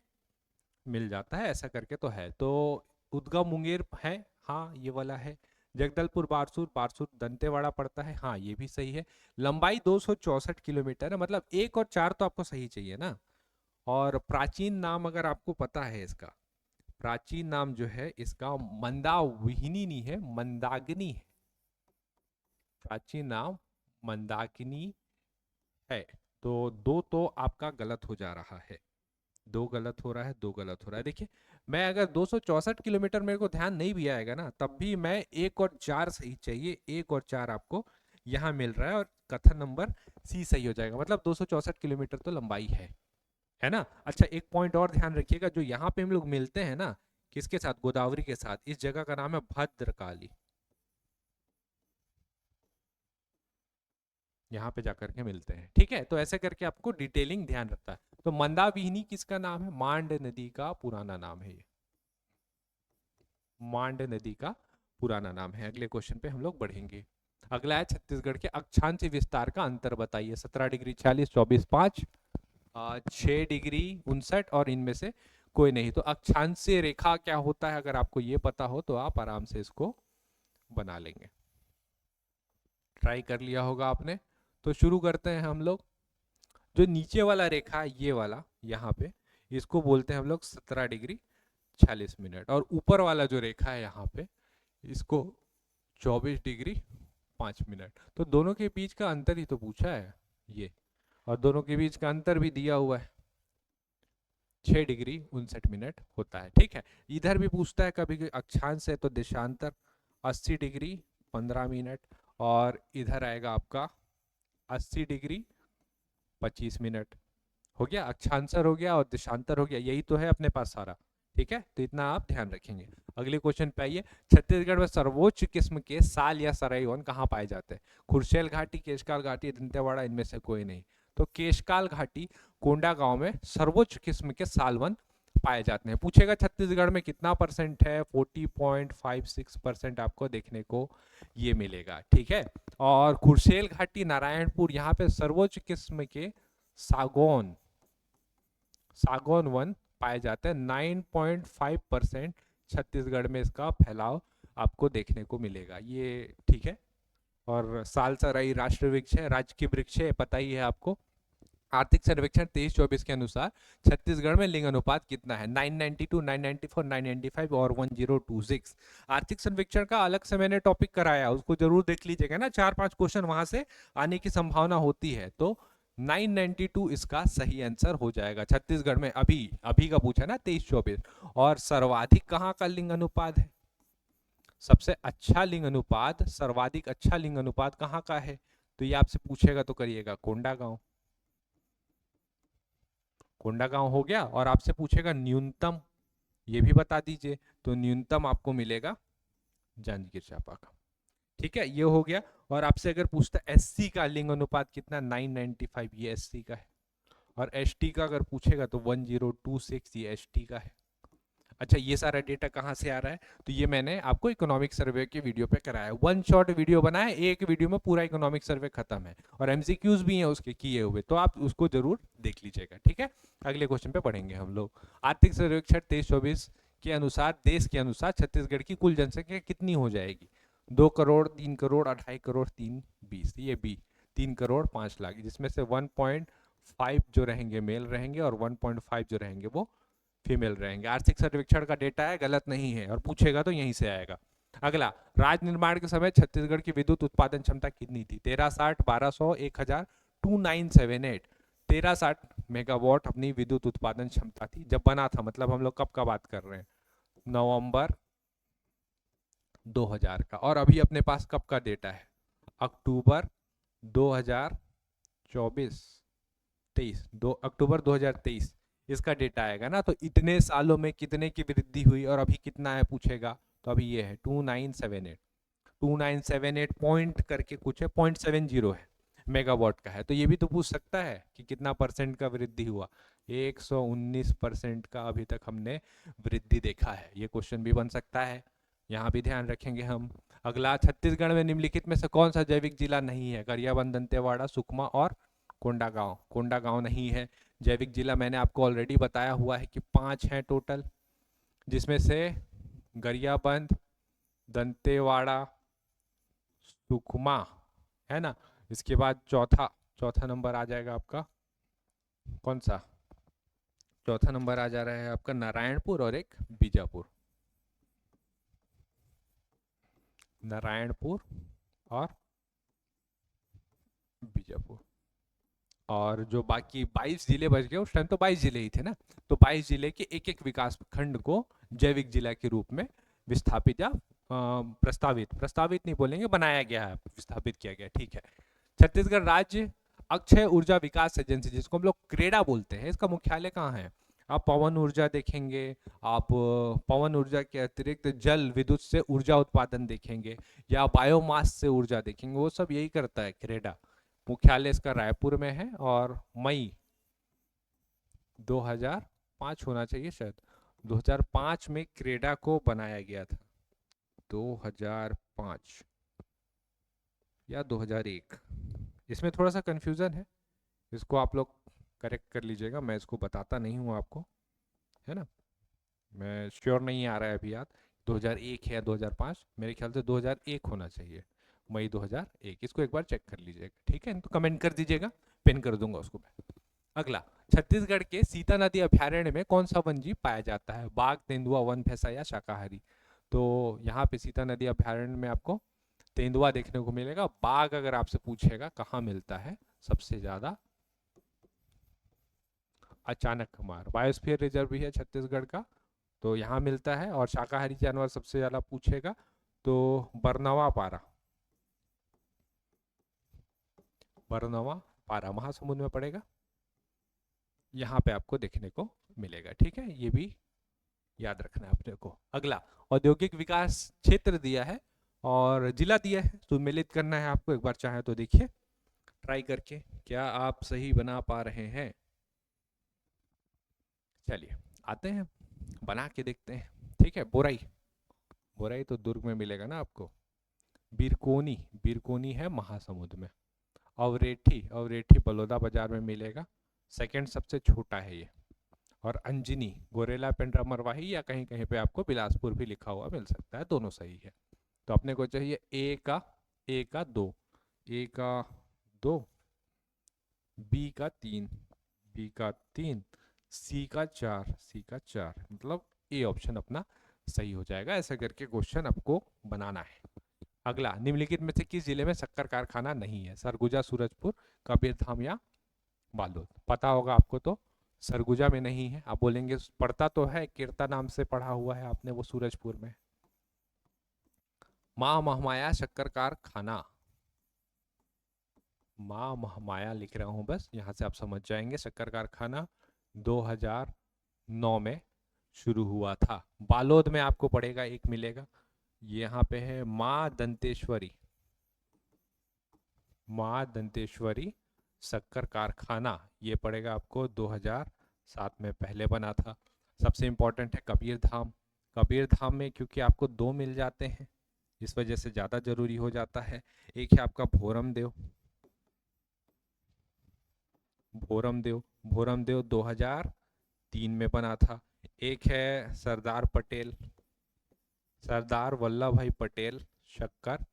मिल जाता है। ऐसा करके तो है। तो उद्गम मुंगेर है, हाँ ये वाला है। जगदलपुर बारसूर, बारसूर दंतेवाड़ा पड़ता है, हाँ ये भी सही है। लंबाई 264 किलोमीटर है, मतलब 1 और 4 तो आपको सही चाहिए ना। और प्राचीन नाम अगर आपको पता है इसका, प्राचीन नाम जो है इसका मंदाविनी नहीं है, मंदाकिनी है। प्राचीन नाम मंदाकिनी है। तो दो तो आपका गलत हो जा रहा है, दो गलत हो रहा है, दो गलत हो रहा है। देखिए मैं अगर 264 किलोमीटर मेरे को ध्यान नहीं भी आएगा ना, तब भी मैं 1 और 4 सही चाहिए, 1 और 4 आपको यहाँ मिल रहा है, और कथन नंबर सी सही हो जाएगा। मतलब 264 किलोमीटर तो लंबाई है ना। अच्छा एक पॉइंट और ध्यान रखिएगा, जो यहाँ पे हम लोग मिलते हैं ना, किसके साथ, गोदावरी के साथ, इस जगह का नाम है भद्रकाली। यहाँ पे जाकर के मिलते हैं, ठीक है। तो ऐसे करके आपको डिटेलिंग ध्यान रखता है। तो मंदाकिनी किसका नाम है, मांड नदी का पुराना नाम है ये, मांड नदी का पुराना नाम है। अगले क्वेश्चन पे हम लोग बढ़ेंगे। अगला है छत्तीसगढ़ के अक्षांश विस्तार का अंतर बताइए। 17 डिग्री 40, 24 5, 6 डिग्री 59, और इनमें से कोई नहीं। तो अक्षांश रेखा क्या होता है, अगर आपको ये पता हो तो आप आराम से इसको बना लेंगे, ट्राई कर लिया होगा आपने। तो शुरू करते हैं हम लोग। जो नीचे वाला रेखा है ये वाला, यहाँ पे इसको बोलते हैं हम लोग 17 डिग्री 40 मिनट, और ऊपर वाला जो रेखा है यहाँ पे, इसको 24 डिग्री 5 मिनट। तो दोनों के बीच का अंतर ही तो पूछा है ये, और दोनों के बीच का अंतर भी दिया हुआ है, 6 डिग्री 59 मिनट होता है, ठीक है। इधर भी पूछता है कभी अक्षांश है तो देशांतर 80 डिग्री 15 मिनट, और इधर आएगा आपका 80 डिग्री 25 मिनट। हो गया, अक्षांतर हो गया और देशांतर हो गया, यही तो है अपने पास सारा, ठीक है। तो इतना आप ध्यान रखेंगे। अगले क्वेश्चन पे आइए। छत्तीसगढ़ में सर्वोच्च किस्म के साल या सराई वन कहाँ पाए जाते हैं। खुरशेल घाटी, केशकाल घाटी, दंतेवाड़ा, इनमें से कोई नहीं। तो केशकाल घाटी कोंडा गांव में सर्वोच्च किस्म के साल वन पाए जाते हैं। पूछेगा छत्तीसगढ़ में कितना परसेंट है, 40.56% आपको देखने को ये मिलेगा, ठीक है। और खुरशेल घाटी, नारायणपुर, यहाँ पे सर्वोच्च किस्म के सागौन, सागौन वन पाए जाते हैं। 9.5% छत्तीसगढ़ में इसका फैलाव आपको देखने को मिलेगा, ये ठीक है। और सालसराई राष्ट्र वृक्ष है, राज्य की वृक्ष है, पता ही है आपको। आर्थिक सर्वेक्षण 23-24 के अनुसार छत्तीसगढ़ में लिंग अनुपात कितना है? 992, 994, 995 और 1026। आर्थिक सर्वेक्षण का अलग से मैंने टॉपिक कराया, उसको जरूर देख लीजिएगा ना, 4-5 क्वेश्चन वहां से आने की संभावना होती है। तो 992 इसका सही आंसर हो जाएगा। छत्तीसगढ़ में अभी अभी का पूछा ना 23-24। और सर्वाधिक कहाँ का लिंग अनुपात है? सबसे अच्छा लिंग अनुपात, सर्वाधिक अच्छा लिंग अनुपात कहाँ का है? तो ये आपसे पूछेगा तो करिएगा कोंडागांव। कोंडागांव हो गया। और आपसे पूछेगा न्यूनतम, ये भी बता दीजिए। तो न्यूनतम आपको मिलेगा जांजगीर चांपा का। ठीक है, ये हो गया। और आपसे अगर पूछता एससी का लिंग अनुपात कितना, 995, ये एससी का है। और एसटी का अगर पूछेगा तो 1026, ये एसटी का है। अच्छा, ये सारा डेटा कहाँ से आ रहा है? तो ये मैंने आपको इकोनॉमिक सर्वे के वीडियो पे कराया है। वन शॉट वीडियो बनाया है, एक वीडियो में पूरा इकोनॉमिक सर्वे खत्म है, और एमसीक्यूज भी हैं उसके किए हुए, तो आप उसको जरूर देख लीजिएगा। ठीक है, अगले क्वेश्चन पे पढ़ेंगे हम लोग। आर्थिक सर्वेक्षण 23-24 के अनुसार, देश के अनुसार छत्तीसगढ़ की कुल जनसंख्या कितनी हो जाएगी? 2 करोड़, 3 करोड़, 2.5 करोड़, 3, 20, ये बी। 3 करोड़ 5 लाख, जिसमें से 1.5 जो रहेंगे मेल रहेंगे, और 1.5 जो रहेंगे वो फीमेल रहेंगे। आर्थिक सर्वेक्षण का डेटा है, गलत नहीं है, और पूछेगा तो यहीं से आएगा। अगला, राज्य निर्माण के समय छत्तीसगढ़ की विद्युत उत्पादन क्षमता कितनी थी? 1360, 1200, 1000, 2978। 1360 मेगावाट अपनी विद्युत उत्पादन क्षमता थी जब बना था। मतलब हम लोग कब का बात कर रहे हैं? नवंबर 2000 का। और अभी अपने पास कब का डेटा है? अक्टूबर 2024, 23, 2 अक्टूबर 2023 इसका डेटा आएगा ना। तो इतने सालों में कितने की वृद्धि हुई और अभी कितना है पूछेगा, तो अभी ये है 2978। 2978 पॉइंट करके कुछ है, 0.70 है, मेगावाट का है। तो ये भी तो पूछ सकता है कि कितना परसेंट का वृद्धि हुआ। 119% का अभी तक हमने वृद्धि देखा है। ये क्वेश्चन भी बन सकता है, यहाँ भी ध्यान रखेंगे हम। अगला, छत्तीसगढ़ में निम्नलिखित में से कौन सा जैविक जिला नहीं है? गरियाबंद, दंतेवाड़ा, सुकमा और कोंडागांव। कोंडागांव नहीं है। जैविक जिला मैंने आपको ऑलरेडी बताया हुआ है कि 5 हैं टोटल, जिसमें से गरियाबंद, दंतेवाड़ा, सुकमा है ना। इसके बाद चौथा चौथा नंबर आ जाएगा आपका, कौन सा? चौथा नंबर आ जा रहा है आपका नारायणपुर और एक बीजापुर। नारायणपुर और बीजापुर। और जो बाकी 22 जिले बच गए, उस टाइम तो 22 जिले ही थे ना, तो 22 जिले के एक एक विकास खंड को जैविक जिला के रूप में विस्थापित या प्रस्तावित, प्रस्तावित नहीं बोलेंगे, बनाया गया है, विस्थापित किया गया। ठीक है। छत्तीसगढ़ राज्य अक्षय ऊर्जा विकास एजेंसी, जिसको हम लोग क्रेडा बोलते हैं, इसका मुख्यालय कहाँ है? आप पवन ऊर्जा देखेंगे, आप पवन ऊर्जा के अतिरिक्त जल विद्युत से ऊर्जा उत्पादन देखेंगे, या बायोमास से ऊर्जा देखेंगे, वो सब यही करता है क्रेडा। मुख्यालय इसका रायपुर में है। और मई 2005 होना चाहिए शायद, 2005 में क्रेडा को बनाया गया था। 2005 या 2001, इसमें थोड़ा सा कंफ्यूजन है, इसको आप लोग करेक्ट कर लीजिएगा, मैं इसको बताता नहीं हूँ आपको, है ना। मैं श्योर नहीं आ रहा है अभी याद, 2001 है या 2005, मेरे ख्याल से 2001 होना चाहिए, मई 2001। इसको एक बार चेक कर लीजिएगा, ठीक है, तो कमेंट कर दीजिएगा, पिन कर दूंगा उसको मैं। अगला, छत्तीसगढ़ के सीता नदी अभ्यारण्य में कौन सा वन जीव पाया जाता है? बाघ, तेंदुआ, वन भैंसा या शाकाहारी? तो यहाँ पे सीता नदी अभ्यारण्य में आपको तेंदुआ देखने को मिलेगा। बाघ अगर आपसे पूछेगा कहाँ मिलता है सबसे ज्यादा, अचानक मार बायोस्फीयर रिजर्व भी है छत्तीसगढ़ का, तो यहाँ मिलता है। और शाकाहारी जानवर सबसे ज्यादा पूछेगा तो बरनवा पारा, बरनवा पारा महासमुंद में पड़ेगा, यहाँ पे आपको देखने को मिलेगा। ठीक है, ये भी याद रखना है अपने को। अगला, औद्योगिक विकास क्षेत्र दिया है और जिला दिया है, सुमेलित करना है आपको। एक बार चाहे तो देखिए ट्राई करके, क्या आप सही बना पा रहे हैं? चलिए आते हैं, बना के देखते हैं। ठीक है, बोराई, बोराई तो दुर्ग में मिलेगा ना आपको। बिरकोनी, बिरकोनी है महासमुंद में। अवरेठी, अवरेठी बलौदा बाजार में मिलेगा, सेकंड सबसे छोटा है ये। और अंजनी, गोरेला, पेंड्रा, मरवाही, या कहीं कहीं पे आपको बिलासपुर भी लिखा हुआ मिल सकता है, दोनों सही है। तो अपने को चाहिए ए का ए का 2, ए का 2, बी का 3, बी का 3, सी का 4, सी का 4, मतलब ए ऑप्शन अपना सही हो जाएगा। ऐसा करके क्वेश्चन आपको बनाना है। अगला, निम्नलिखित में से किस जिले में शक्कर कारखाना नहीं है? सरगुजा, सूरजपुर, कबीरधाम या बालोद? पता होगा आपको तो। सरगुजा में नहीं है, आप बोलेंगे पढ़ता तो है, कीर्ता नाम से पढ़ा हुआ है आपने, वो सूरजपुर में। माँ महमाया शक्कर कारखाना, माँ महमाया लिख रहा हूं बस, यहां से आप समझ जाएंगे। शक्कर कारखाना 2009 में शुरू हुआ था। बालोद में आपको पड़ेगा, एक मिलेगा, यहाँ पे है माँ दंतेश्वरी, माँ दंतेश्वरी शक्कर कारखाना, ये पड़ेगा आपको 2007 में पहले बना था। सबसे इंपॉर्टेंट है कबीरधाम, कबीरधाम में क्योंकि आपको 2 मिल जाते हैं, इस वजह से ज़्यादा जरूरी हो जाता है। एक है आपका भोरम देव, भोरम देव, भोरम देव 2003 में बना था। एक है सरदार पटेल, सरदार वल्लभ भाई पटेल शक्कर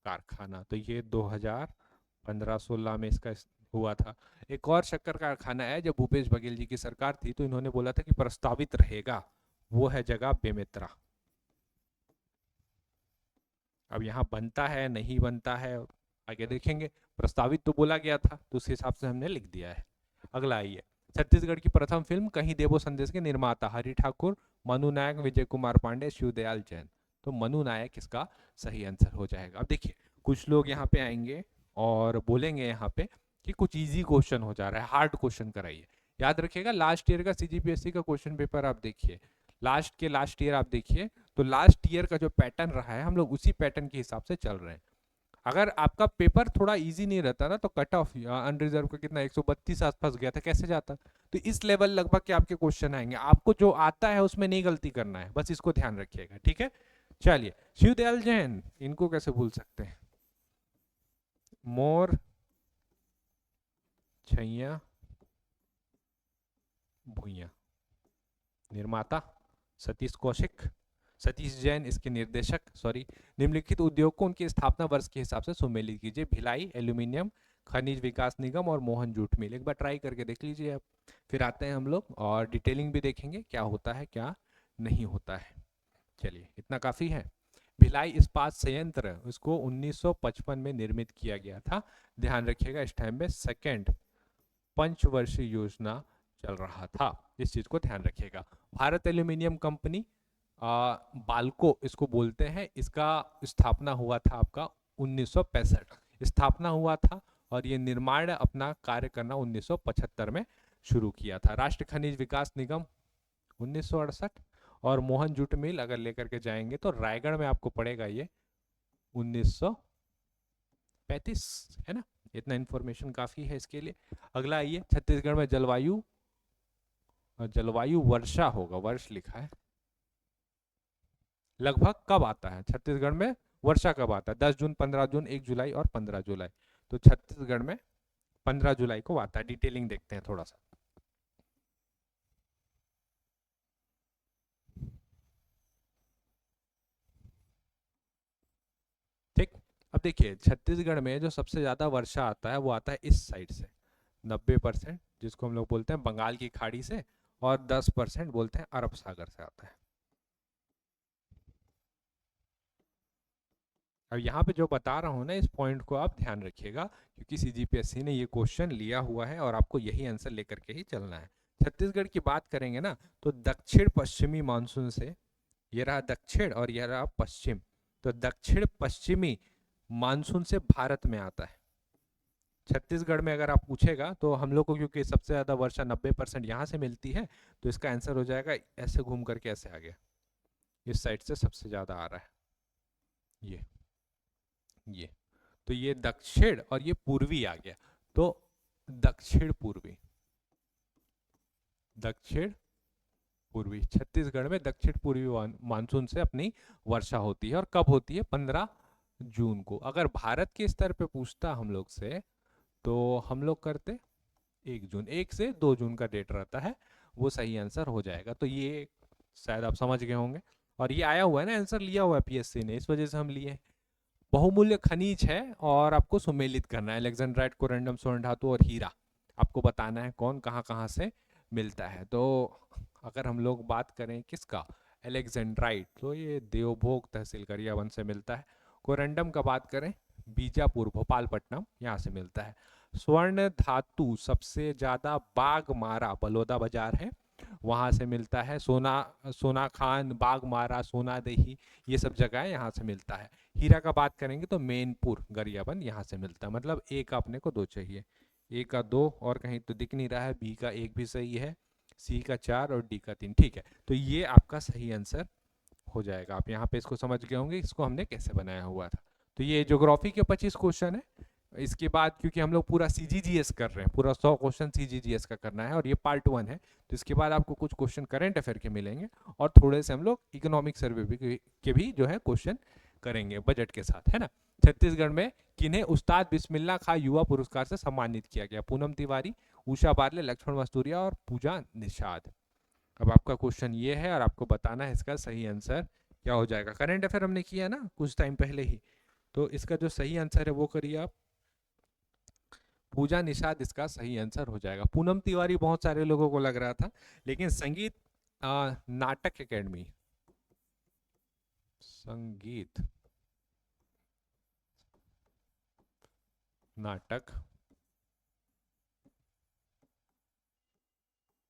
कारखाना, तो ये 2015-16 में इसका हुआ था। एक और शक्कर कारखाना है, जब भूपेश बघेल जी की सरकार थी तो इन्होंने बोला था कि प्रस्तावित रहेगा, वो है जगह बेमेतरा। अब यहाँ बनता है नहीं बनता है आगे देखेंगे, प्रस्तावित तो बोला गया था तो उस हिसाब से हमने लिख दिया है। अगला आइए, छत्तीसगढ़ की प्रथम फिल्म कहीं देवो संदेश के निर्माता हरि ठाकुर, मनु नायक, विजय कुमार पांडे, शिवदयाल जैन। तो मनु नायक इसका सही आंसर हो जाएगा। अब देखिए, कुछ लोग यहाँ पे आएंगे और बोलेंगे यहाँ पे कि कुछ इजी क्वेश्चन हो जा रहा है, हार्ड क्वेश्चन कराइए। याद रखिएगा, लास्ट ईयर का सीजीपीएससी का क्वेश्चन पेपर आप देखिए, लास्ट ईयर आप देखिए, तो लास्ट ईयर का जो पैटर्न रहा है, हम लोग उसी पैटर्न के हिसाब से चल रहे हैं। अगर आपका पेपर थोड़ा इजी नहीं रहता ना, तो कट ऑफ अनरिजर्व का कितना 132 आसपास गया था, कैसे जाता? तो इस लेवल लगभग के आपके क्वेश्चन आएंगे, आपको जो आता है उसमें नहीं गलती करना है, बस इसको ध्यान रखिएगा, ठीक है। चलिए, शिवदयाल जैन, इनको कैसे भूल सकते हैं? मोर छैया भूइया, निर्माता सतीश कौशिक, सतीश जैन इसके निर्देशक, सॉरी। निम्नलिखित उद्योग को उनकी स्थापना वर्ष के हिसाब से सुमेलित कीजिए। भिलाई एल्यूमिनियम, खनिज विकास निगम और मोहन जूट मिल। एक बार ट्राई करके देख लीजिए आप, फिर आते हैं हम लोग और डिटेलिंग भी देखेंगे क्या होता है क्या नहीं होता है। चलिए, इतना काफी है। भिलाई इस्पात संयंत्र, इसको 1955 में निर्मित किया गया था। ध्यान रखिएगा, इस टाइम में सेकेंड पंचवर्षीय योजना चल रहा था, इस चीज को ध्यान रखिएगा। भारत एल्यूमिनियम कंपनी, बाल्को इसको बोलते हैं, इसका स्थापना हुआ था आपका 1965, स्थापना हुआ था, और ये निर्माण अपना कार्य करना 1975 में शुरू किया था। राष्ट्र खनिज विकास निगम 1968, और मोहन जूट मिल अगर लेकर के जाएंगे तो रायगढ़ में आपको पड़ेगा ये 1935, है ना। इतना इंफॉर्मेशन काफी है इसके लिए। अगला आइए, छत्तीसगढ़ में जलवायु, जलवायु वर्षा होगा, वर्ष लिखा है, लगभग कब आता है छत्तीसगढ़ में? वर्षा कब आता है? 10 जून, 15 जून, 1 जुलाई और 15 जुलाई। तो छत्तीसगढ़ में 15 जुलाई को आता है। डिटेलिंग देखते हैं थोड़ा सा। ठीक, अब देखिए, छत्तीसगढ़ में जो सबसे ज्यादा वर्षा आता है वो आता है इस साइड से, 90%, जिसको हम लोग बोलते हैं बंगाल की खाड़ी से, और 10% बोलते हैं अरब सागर से आता है। अब यहाँ पे जो बता रहा हूँ ना, इस पॉइंट को आप ध्यान रखिएगा, क्योंकि सीजीपीएससी ने ये क्वेश्चन लिया हुआ है और आपको यही आंसर लेकर के ही चलना है। छत्तीसगढ़ की बात करेंगे ना, तो दक्षिण पश्चिमी मानसून से, ये रहा दक्षिण और यह रहा पश्चिम, तो दक्षिण पश्चिमी मानसून से भारत में आता है। छत्तीसगढ़ में अगर आप पूछेगा तो हम लोग को, क्योंकि सबसे ज्यादा वर्षा 90% यहाँ से मिलती है, तो इसका आंसर हो जाएगा ऐसे घूम करके ऐसे आ गया, इस साइड से सबसे ज्यादा आ रहा है ये तो ये दक्षिण और ये पूर्वी आ गया, तो दक्षिण पूर्वी, दक्षिण पूर्वी छत्तीसगढ़ में दक्षिण पूर्वी मानसून से अपनी वर्षा होती है। और कब होती है? 15 जून को। अगर भारत के स्तर पे पूछता हम लोग से, तो हम लोग करते 1 जून, 1 से 2 जून का डेट रहता है, वो सही आंसर हो जाएगा। तो ये शायद आप समझ गए होंगे, और ये आया हुआ है ना, आंसर लिया हुआ है पीएससी ने, इस वजह से हम लिए। बहुमूल्य खनिज है और आपको सुमेलित करना है। अलेक्जेंड्राइट, कोरंडम, स्वर्ण धातु और हीरा आपको बताना है कौन कहाँ कहाँ से मिलता है। तो अगर हम लोग बात करें किसका, अलेक्जेंड्राइट, तो ये देवभोग तहसील गरियाबंद से मिलता है। कोरंडम का बात करें, बीजापुर, भोपालपट्टनम, यहाँ से मिलता है। स्वर्ण धातु सबसे ज्यादा बागमारा, बलौदा बाजार है, वहां से मिलता है। सोना, सोना खान, बागमारा, सोनादेही, ये सब जगह यहाँ से मिलता है। हीरा का बात करेंगे तो मैनपुर, गरियाबंद, यहाँ से मिलता है। मतलब ए का अपने को 2 चाहिए, ए का 2 और कहीं तो दिख नहीं रहा है, बी का 1 भी सही है, सी का 4 और डी का 3। ठीक है, तो ये आपका सही आंसर हो जाएगा। आप यहाँ पे इसको समझ गए होंगे इसको हमने कैसे बनाया हुआ था। तो ये ज्योग्राफी के 25 क्वेश्चन है। इसके बाद क्योंकि हम लोग पूरा सीजीजीएस कर रहे हैं, पूरा 100 क्वेश्चन सीजीजीएस का करना है और ये पार्ट 1 है, तो इसके बाद आपको कुछ क्वेश्चन करंट अफेयर के मिलेंगे और थोड़े से हम लोग इकोनॉमिक सर्वे के भी जो है क्वेश्चन करेंगे बजट के साथ, है ना। छत्तीसगढ़ में किन्हें उस्ताद बिस्मिल्ला खां युवा पुरस्कार से सम्मानित किया गया? पूनम तिवारी, उषा बारले, लक्ष्मण मस्तूरिया और पूजा निषाद। अब आपका क्वेश्चन ये है और आपको बताना है इसका सही आंसर क्या हो जाएगा। करंट अफेयर हमने किया ना कुछ टाइम पहले ही, तो इसका जो सही आंसर है वो करिए आप, पूजा निषाद इसका सही आंसर हो जाएगा। पूनम तिवारी बहुत सारे लोगों को लग रहा था, लेकिन संगीत नाटक एकेडमी, संगीत नाटक,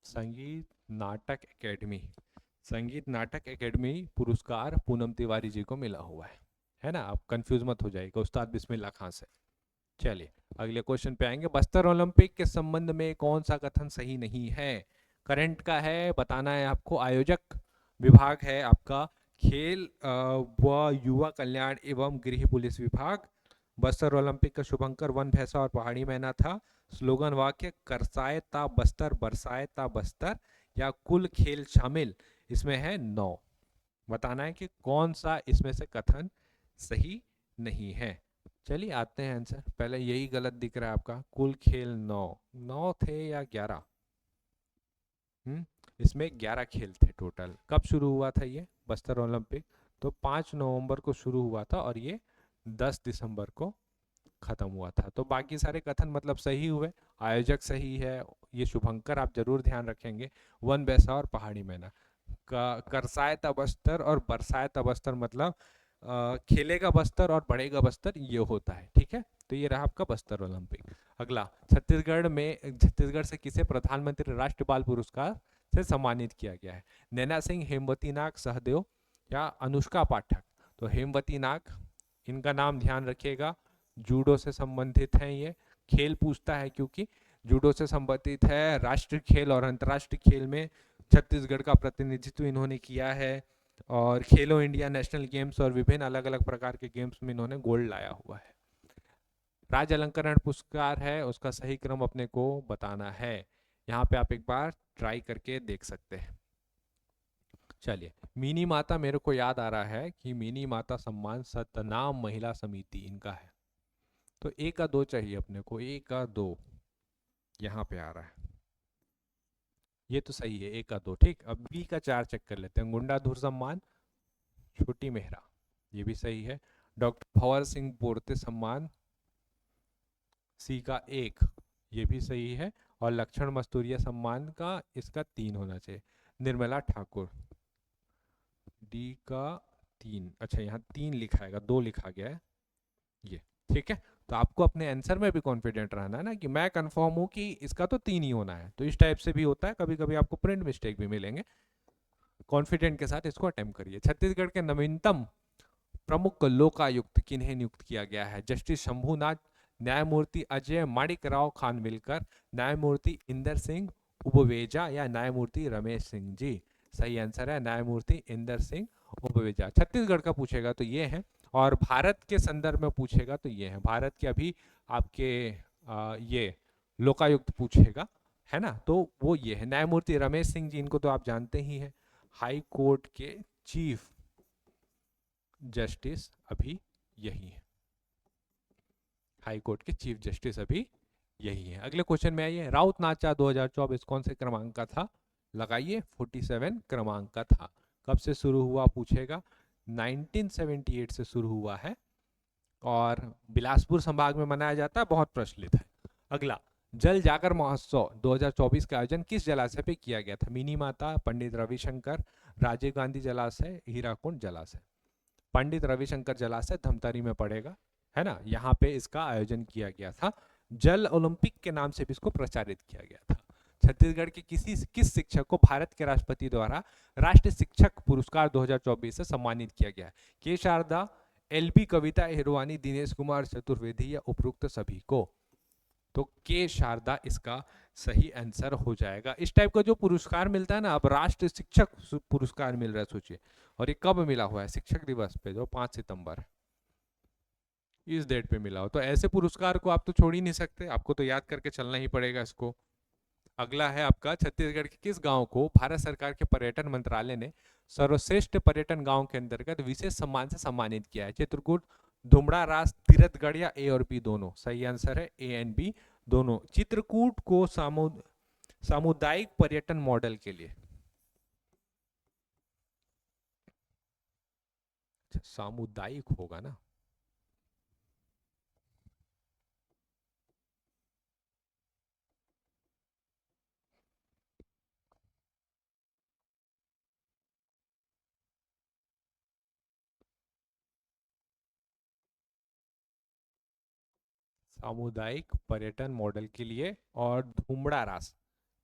संगीत नाटक एकेडमी, संगीत नाटक एकेडमी पुरस्कार पूनम तिवारी जी को मिला हुआ है ना। आप कंफ्यूज मत हो जाइएगा उस्ताद बिस्मिल्लाह खां से। चलिए अगले क्वेश्चन पे आएंगे। बस्तर ओलंपिक के संबंध में कौन सा कथन सही नहीं है? करंट का है, बताना है आपको। आयोजक विभाग है आपका खेल व युवा कल्याण एवं गृह पुलिस विभाग। बस्तर ओलंपिक का शुभंकर वन भैंसा और पहाड़ी मैना था। स्लोगन वाक्य करसाए ता बस्तर, बरसाए ता बस्तर, या कुल खेल शामिल, इसमें है 9। बताना है कि कौन सा इसमें से कथन सही नहीं है। चलिए आते हैं आंसर। पहले यही गलत दिख रहा है आपका, कुल खेल 9, 9 थे या 11? इसमें 11 खेल थे टोटल। कब शुरू हुआ था ये बस्तर ओलंपिक? तो 5 नवंबर को शुरू हुआ था और ये 10 दिसंबर को खत्म हुआ था। तो बाकी सारे कथन मतलब सही हुए, आयोजक सही है, ये शुभंकर आप जरूर ध्यान रखेंगे, वन बैसा और पहाड़ी मैना। करसायता बस्तर और बरसायता बस्तर मतलब खेलेगा बस्तर और बढ़ेगा बस्तर, ये होता है। ठीक है, तो ये रहा आपका बस्तर ओलंपिक। अगला, छत्तीसगढ़ से किसे प्रधानमंत्री राष्ट्रीय बाल पुरस्कार से सम्मानित किया गया है? नैना सिंह, हेमवती नाग सहदेव या अनुष्का पाठक? तो हेमवती नाग, इनका नाम ध्यान रखिएगा, जूडो से संबंधित हैं ये। खेल पूछता है क्योंकि जूडो से संबंधित है। राष्ट्रीय खेल और अंतर्राष्ट्रीय खेल में छत्तीसगढ़ का प्रतिनिधित्व इन्होंने किया है और खेलो इंडिया, नेशनल गेम्स और विभिन्न अलग अलग प्रकार के गेम्स में इन्होंने गोल्ड लाया हुआ है। राज्य अलंकरण पुरस्कार है, उसका सही क्रम अपने को बताना है। यहाँ पे आप एक बार ट्राई करके देख सकते हैं। चलिए, मिनी माता, मेरे को याद आ रहा है कि मिनी माता सम्मान सतनाम महिला समिति इनका है। तो ए का 2 चाहिए अपने को, ए का 2 यहाँ पे आ रहा है, ये तो सही है, ए का 2। ठीक, अब बी का 4 चेक कर लेते हैं। गुंडाधुर सम्मान, छोटी मेहरा, ये भी सही है। डॉक्टर भंवर सिंह बोरते सम्मान, सी का 1, ये भी सही है। और लक्ष्मण मस्तूरिया सम्मान का इसका 3 होना चाहिए। निर्मला ठाकुर, डी का 3, अच्छा यहाँ 3 लिखा है, 2 लिखा गया है ये। ठीक है, तो आपको अपने आंसर में भी कॉन्फिडेंट रहना है ना, कि मैं कंफर्म हूं कि इसका तो 3 ही होना है। तो इस टाइप से भी होता है, कभी कभी आपको प्रिंट मिस्टेक भी मिलेंगे। कॉन्फिडेंट के साथ इसको अटेम्प्ट करिए। छत्तीसगढ़ के नवीनतम प्रमुख लोकायुक्त किन्हें नियुक्त किया गया है? जस्टिस शंभुनाथ, न्यायमूर्ति अजय माणिक राव खानविलकर, न्यायमूर्ति इंदर सिंह उबवेजा या न्यायमूर्ति रमेश सिंह जी? सही आंसर है न्यायमूर्ति इंदर सिंह उबवेजा। छत्तीसगढ़ का पूछेगा तो ये है, और भारत के संदर्भ में पूछेगा तो ये है। भारत के अभी आपके ये लोकायुक्त पूछेगा, है ना, तो वो ये है न्यायमूर्ति रमेश सिंह जी। इनको तो आप जानते ही हैं, हाई कोर्ट के चीफ जस्टिस अभी यही है, हाई कोर्ट के चीफ जस्टिस अभी यही है। अगले क्वेश्चन में आइए। राउत नाचा 2024 कौन से क्रमांक का था? लगाइए, 47 क्रमांक का था। कब से शुरू हुआ पूछेगा? 1978 से शुरू हुआ है और बिलासपुर संभाग में मनाया जाता है, बहुत प्रचलित है। अगला, जल जागर महोत्सव 2024 का आयोजन किस जलाशय पे किया गया था? मिनी माता, पंडित रविशंकर, राजीव गांधी जलाशय, हीराकुंड जलाशय। पंडित रविशंकर जलाशय धमतरी में पड़ेगा, है ना, यहाँ पे इसका आयोजन किया गया था। जल ओलंपिक के नाम से भी इसको प्रचारित किया गया था। छत्तीसगढ़ के किस शिक्षक को भारत के राष्ट्रपति द्वारा राष्ट्रीय शिक्षक पुरस्कार 2024 से सम्मानित किया गया है? के शारदा, एलबी कविता हिरवानी, दिनेश कुमार चतुर्वेदी या उपरोक्त सभी को? तो के शारदा इसका सही आंसर हो जाएगा। इस टाइप का जो पुरस्कार मिलता है ना, अब राष्ट्रीय शिक्षक पुरस्कार मिल रहा है, सोचिए, और ये कब मिला हुआ है? शिक्षक दिवस पे, जो 5 सितंबर इस डेट पे मिला हो। तो ऐसे पुरस्कार को आप तो छोड़ ही नहीं सकते, आपको तो याद करके चलना ही पड़ेगा इसको। अगला है आपका, छत्तीसगढ़ के किस गांव को भारत सरकार के पर्यटन मंत्रालय ने सर्वश्रेष्ठ पर्यटन गांव के अंतर्गत विशेष सम्मान से सम्मानित किया है? चित्रकूट, धुमड़ा, रास, तीरथगढ़ या ए और बी दोनों? सही आंसर है ए एंड बी दोनों। चित्रकूट को सामुदायिक पर्यटन मॉडल के लिए, सामुदायिक होगा ना, सामुदायिक पर्यटन मॉडल के लिए। और धुमड़ा रास,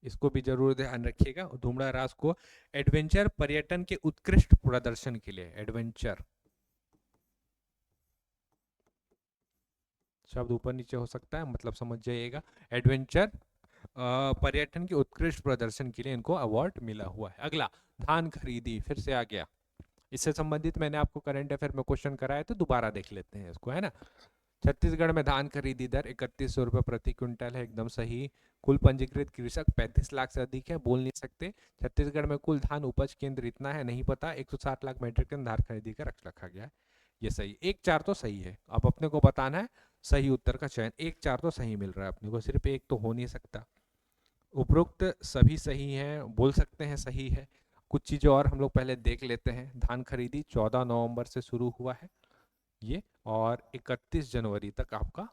इसको भी जरूर ध्यान रखिएगा। धुमड़ा रास को एडवेंचर पर्यटन के उत्कृष्ट प्रदर्शन के लिए, एडवेंचर शब्द ऊपर नीचे हो सकता है, मतलब समझ जाइएगा। एडवेंचर पर्यटन के उत्कृष्ट प्रदर्शन के लिए इनको अवार्ड मिला हुआ है। अगला, धान खरीदी, फिर से आ गया। इससे संबंधित मैंने आपको करंट अफेयर में क्वेश्चन कराया, तो दोबारा देख लेते हैं इसको, है ना। छत्तीसगढ़ में धान खरीदी दर 3100 रुपये प्रति क्विंटल है, एकदम सही। कुल पंजीकृत कृषक 35 लाख से अधिक है, बोल नहीं सकते। छत्तीसगढ़ में कुल धान उपज केंद्र इतना है, नहीं पता। 160 लाख मीट्रिक टन धान खरीदी कर रखा गया है, ये सही। 1-4 तो सही है, अब अपने को बताना है सही उत्तर का चयन। 1-4 तो सही मिल रहा है अपने को, सिर्फ एक तो हो नहीं सकता। उपरोक्त सभी सही हैं, बोल सकते हैं सही है। कुछ चीजें और हम लोग पहले देख लेते हैं। धान खरीदी 14 नवंबर से शुरू हुआ है ये, और 31 जनवरी तक आपका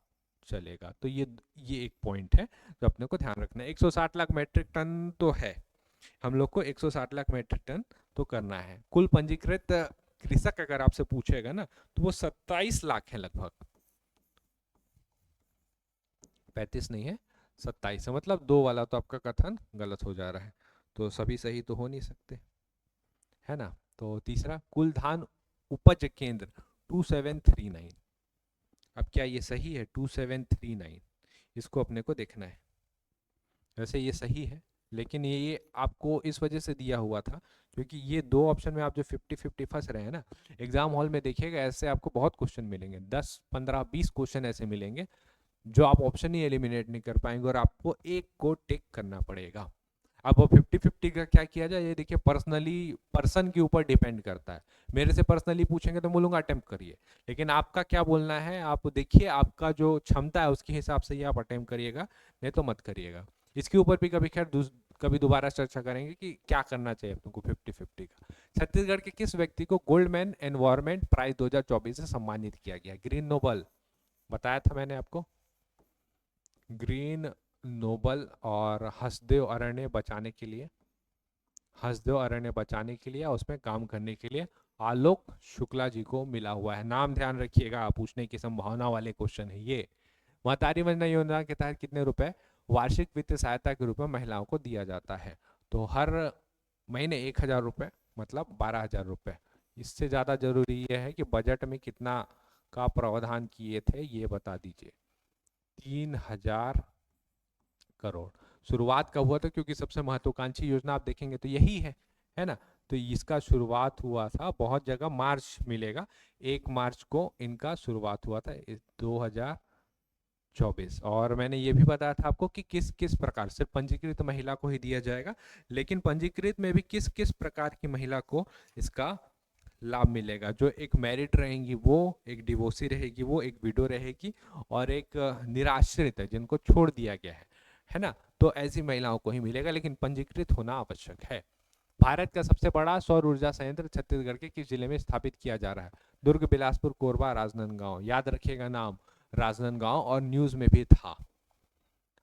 चलेगा। तो ये एक पॉइंट है जो अपने को ध्यान रखना है। 160 लाख मीट्रिक टन तो है, हम लोग को 160 लाख मीट्रिक टन तो करना है। कुल पंजीकृत कृषक अगर आपसे पूछेगा ना, तो वो 27 लाख है लगभग, 35 नहीं है, 27 है। मतलब दो वाला तो आपका कथन गलत हो जा रहा है, तो सभी सही तो हो नहीं सकते, है ना। तो तीसरा, कुल धान उपज केंद्र 2739, अब क्या ये सही है? 2739, इसको अपने को देखना है। वैसे ये सही है, लेकिन ये आपको इस वजह से दिया हुआ था क्योंकि ये दो ऑप्शन में आप जो 50-50 फंस रहे हैं ना, एग्जाम हॉल में देखिएगा ऐसे आपको बहुत क्वेश्चन मिलेंगे, 10-15-20 क्वेश्चन ऐसे मिलेंगे जो आप ऑप्शन ही एलिमिनेट नहीं कर पाएंगे और आपको एक को टिक करना पड़ेगा। अब वो 50-50 का क्या किया जाए, ये देखिए पर्सनली, पर्सन के ऊपर डिपेंड करता है। मेरे से पर्सनली पूछेंगे तो बोलूंगा अटेम्प्ट करिए, लेकिन आपका क्या बोलना है आप देखिए, आपका जो क्षमता है उसके हिसाब से ही आप अटेम्प्ट करिएगा, नहीं तो मत करिएगा। इसके ऊपर भी कभी खैर कभी दोबारा चर्चा करेंगे कि क्या करना चाहिए अपने को 50-50 का। छत्तीसगढ़ के किस व्यक्ति को गोल्डमैन एनवायरमेंट प्राइज 2024 से सम्मानित किया गया? ग्रीन नोबल, बताया था मैंने आपको, ग्रीन नोबल। और हसदेव अरण्य बचाने के लिए, हसदेव अरण्य बचाने के लिए, उसमें काम करने के लिए आलोक शुक्ला जी को मिला हुआ है। नाम ध्यान रखिएगा, पूछने की संभावना वाले क्वेश्चन है ये। महतारी वंदना योजना के तहत कितने रुपए वार्षिक वित्तीय सहायता के रूप में महिलाओं को दिया जाता है? तो हर महीने 1000 रुपये, मतलब 12,000 रुपये। इससे ज्यादा जरूरी यह है कि बजट में कितना का प्रावधान किए थे, ये बता दीजिए। 3000 करोड़। शुरुआत कब हुआ था? क्योंकि सबसे महत्वाकांक्षी योजना आप देखेंगे तो यही है ना। तो इसका शुरुआत हुआ था बहुत जगह, मार्च मिलेगा, 1 मार्च को इनका शुरुआत हुआ था 2024। और मैंने ये भी बताया था आपको कि किस किस प्रकार, सिर्फ पंजीकृत महिला को ही दिया जाएगा, लेकिन पंजीकृत में भी किस किस प्रकार की महिला को इसका लाभ मिलेगा। जो एक मैरिड रहेंगी वो, एक डिवोर्सी रहेगी वो, एक विडो रहेगी, और एक निराश्रित है जिनको छोड़ दिया गया है ना। तो ऐसी महिलाओं को ही मिलेगा, लेकिन पंजीकृत होना आवश्यक है। भारत का सबसे बड़ा सौर ऊर्जा संयंत्र छत्तीसगढ़ के किस जिले में स्थापित किया जा रहा है? दुर्ग, बिलासपुर, कोरबा, राजनांदगांव। याद रखिएगा नाम, राजनांदगांव, और न्यूज में भी था।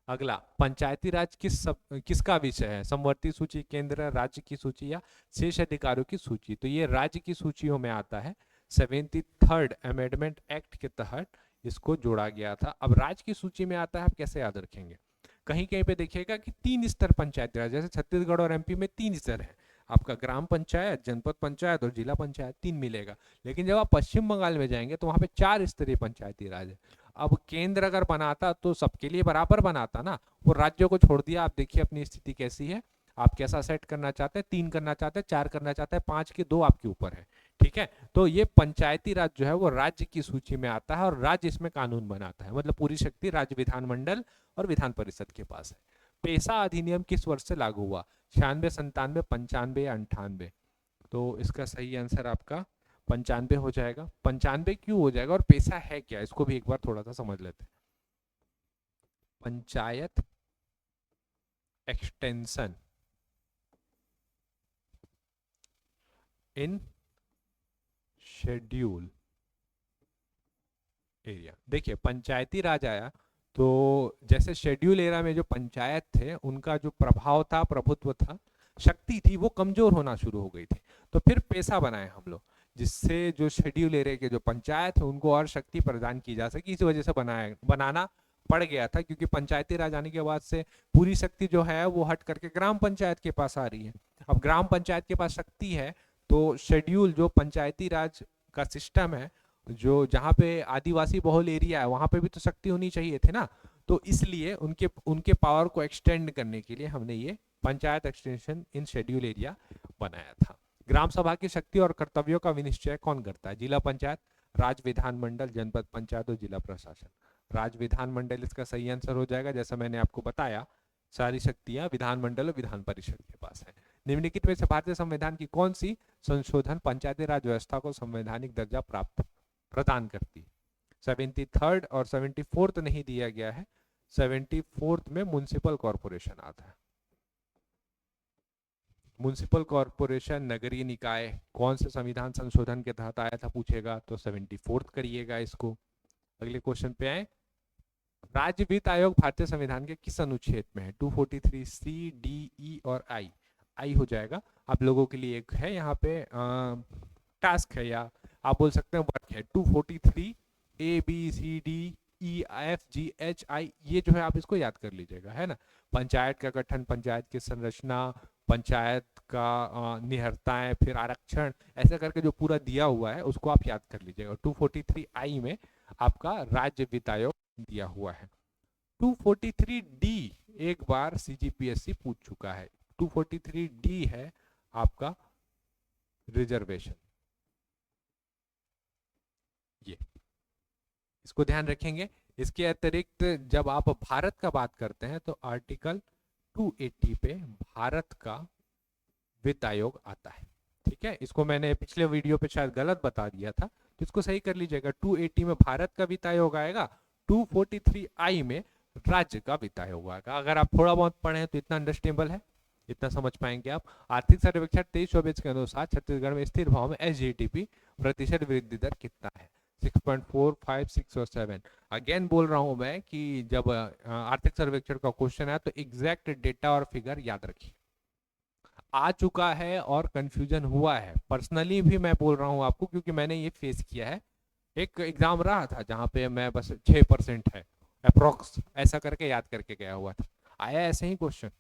अगला, पंचायती राज किसका विषय है? समवर्ती सूची, केंद्र राज्य की सूची, या शेष अधिकारियों की सूची? तो ये राज्य की सूचियों में आता है। 73rd अमेंडमेंट एक्ट के तहत इसको जोड़ा गया था। अब राज्य की सूची में आता है, आप कैसे याद रखेंगे? कहीं कहीं पे देखिएगा कि 3 स्तर पंचायती राज, जैसे छत्तीसगढ़ और एमपी में 3 स्तर है। आपका ग्राम पंचायत, जनपद पंचायत और जिला पंचायत, 3 मिलेगा। लेकिन जब आप पश्चिम बंगाल में जाएंगे तो वहां पे 4 स्तरीय पंचायती राज है। अब केंद्र अगर बनाता तो सबके लिए बराबर बनाता ना, वो राज्यों को छोड़ दिया। आप देखिए अपनी स्थिति कैसी है, आप कैसा सेट करना चाहते हैं, 3 करना चाहते हैं, 4 करना चाहते हैं, 5 के 2 आपके ऊपर है। ठीक है, तो ये पंचायती राज जो है वो राज्य की सूची में आता है और राज्य इसमें कानून बनाता है, मतलब पूरी शक्ति राज्य विधानमंडल और विधान परिषद के पास है। पेशा अधिनियम किस वर्ष से लागू हुआ? 96, 97, 95 या 98? तो इसका सही आंसर आपका 95 हो जाएगा। 95 क्यों हो जाएगा और पेशा है क्या, इसको भी एक बार थोड़ा सा समझ लेते हैं। Panchayat extension in schedule area. देखिए पंचायती राज आया तो जैसे शेड्यूल एरिया में जो पंचायत थे उनका जो प्रभाव था, प्रभुत्व था, शक्ति थी, वो कमजोर होना शुरू हो गई थी। तो फिर पैसा बनाए हम लोग, जिससे जो शेड्यूल एरिया के जो पंचायत है उनको और शक्ति प्रदान की जा सके। इस वजह से बनाना पड़ गया था, क्योंकि पंचायती राज आने के बाद से पूरी शक्ति जो है वो हट करके ग्राम पंचायत के पास आ रही है। अब ग्राम पंचायत के पास शक्ति है तो शेड्यूल जो पंचायती राज का सिस्टम है, जो जहाँ पे आदिवासी बहुल एरिया है वहां पे भी तो शक्ति होनी चाहिए थी ना। तो इसलिए उनके उनके पावर को एक्सटेंड करने के लिए हमने ये panchayat extension in schedule area बनाया था। ग्राम सभा की शक्ति और कर्तव्यों का विनिश्चय कौन करता है? जिला पंचायत, राज्य विधानमंडल, जनपद पंचायत और जिला प्रशासन। राज्य विधानमंडल इसका सही आंसर हो जाएगा। जैसा मैंने आपको बताया, सारी शक्तियां विधानमंडल और विधान परिषद के पास है। निम्नलिखित में से भारतीय संविधान की कौन सी संशोधन पंचायती राज व्यवस्था को संवैधानिक दर्जा प्राप्त प्रदान करती है? 73rd और 74th नहीं दिया गया है। 74th में म्युनिसिपल कॉर्पोरेशन आता है। म्युनिसिपल कॉर्पोरेशन, नगरीय निकाय, कौन से संविधान संशोधन के तहत आया था पूछेगा तो 74th करिएगा इसको। अगले क्वेश्चन पे आए, राज्य वित्त आयोग भारतीय संविधान के किस अनुच्छेद में है? 243 सी, डी, ई और आई। आई हो जाएगा। आप लोगों के लिए एक है यहाँ पे टास्क है, या आप बोल सकते हैं वर्क है। 243 A B C D E F G H I, ये जो है आप इसको याद कर लीजिएगा, है ना। पंचायत का गठन, पंचायत की संरचना, पंचायत का निहरताएं, फिर आरक्षण, ऐसा करके जो पूरा दिया हुआ है उसको आप याद कर लीजिएगा। 243 आई में आपका राज्य वित्त आयोग दिया हुआ है। 243 डी एक बार सीजीपीएससी पूछ चुका है। 243 डी है आपका रिजर्वेशन। ये इसको ध्यान रखेंगे। इसके अतिरिक्त जब आप भारत का बात करते हैं तो आर्टिकल 280 पे भारत का वित्त आयोग आता है। ठीक है, इसको मैंने पिछले वीडियो पे शायद गलत बता दिया था, तो इसको सही कर लीजिएगा। 280 में भारत का वित्त आयोग आएगा, 243 आई में राज्य का वित्त आयोग आएगा। अगर आप थोड़ा बहुत पढ़े हैं तो इतना अंडरस्टैंडेबल है, इतना समझ पाएंगे आप। आर्थिक सर्वेक्षण 23-24 के अनुसार छत्तीसगढ़ में स्थिर भाव में एसजीटीपी प्रतिशत वृद्धि दर कितना है? 6.4, 5, 6 और 7। अगेन बोल रहा हूं मैं कि जब आर्थिक सर्वेक्षण का क्वेश्चन है तो एग्जैक्ट डेटा और फिगर याद रखिए। आ चुका है और कंफ्यूजन हुआ है, पर्सनली भी मैं बोल रहा हूं आपको, क्योंकि मैंने ये फेस किया है। एक एग्जाम रहा था जहां पे मैं बस 6% है अप्रोक्स ऐसा करके याद करके गया हुआ था, आया ऐसे ही क्वेश्चन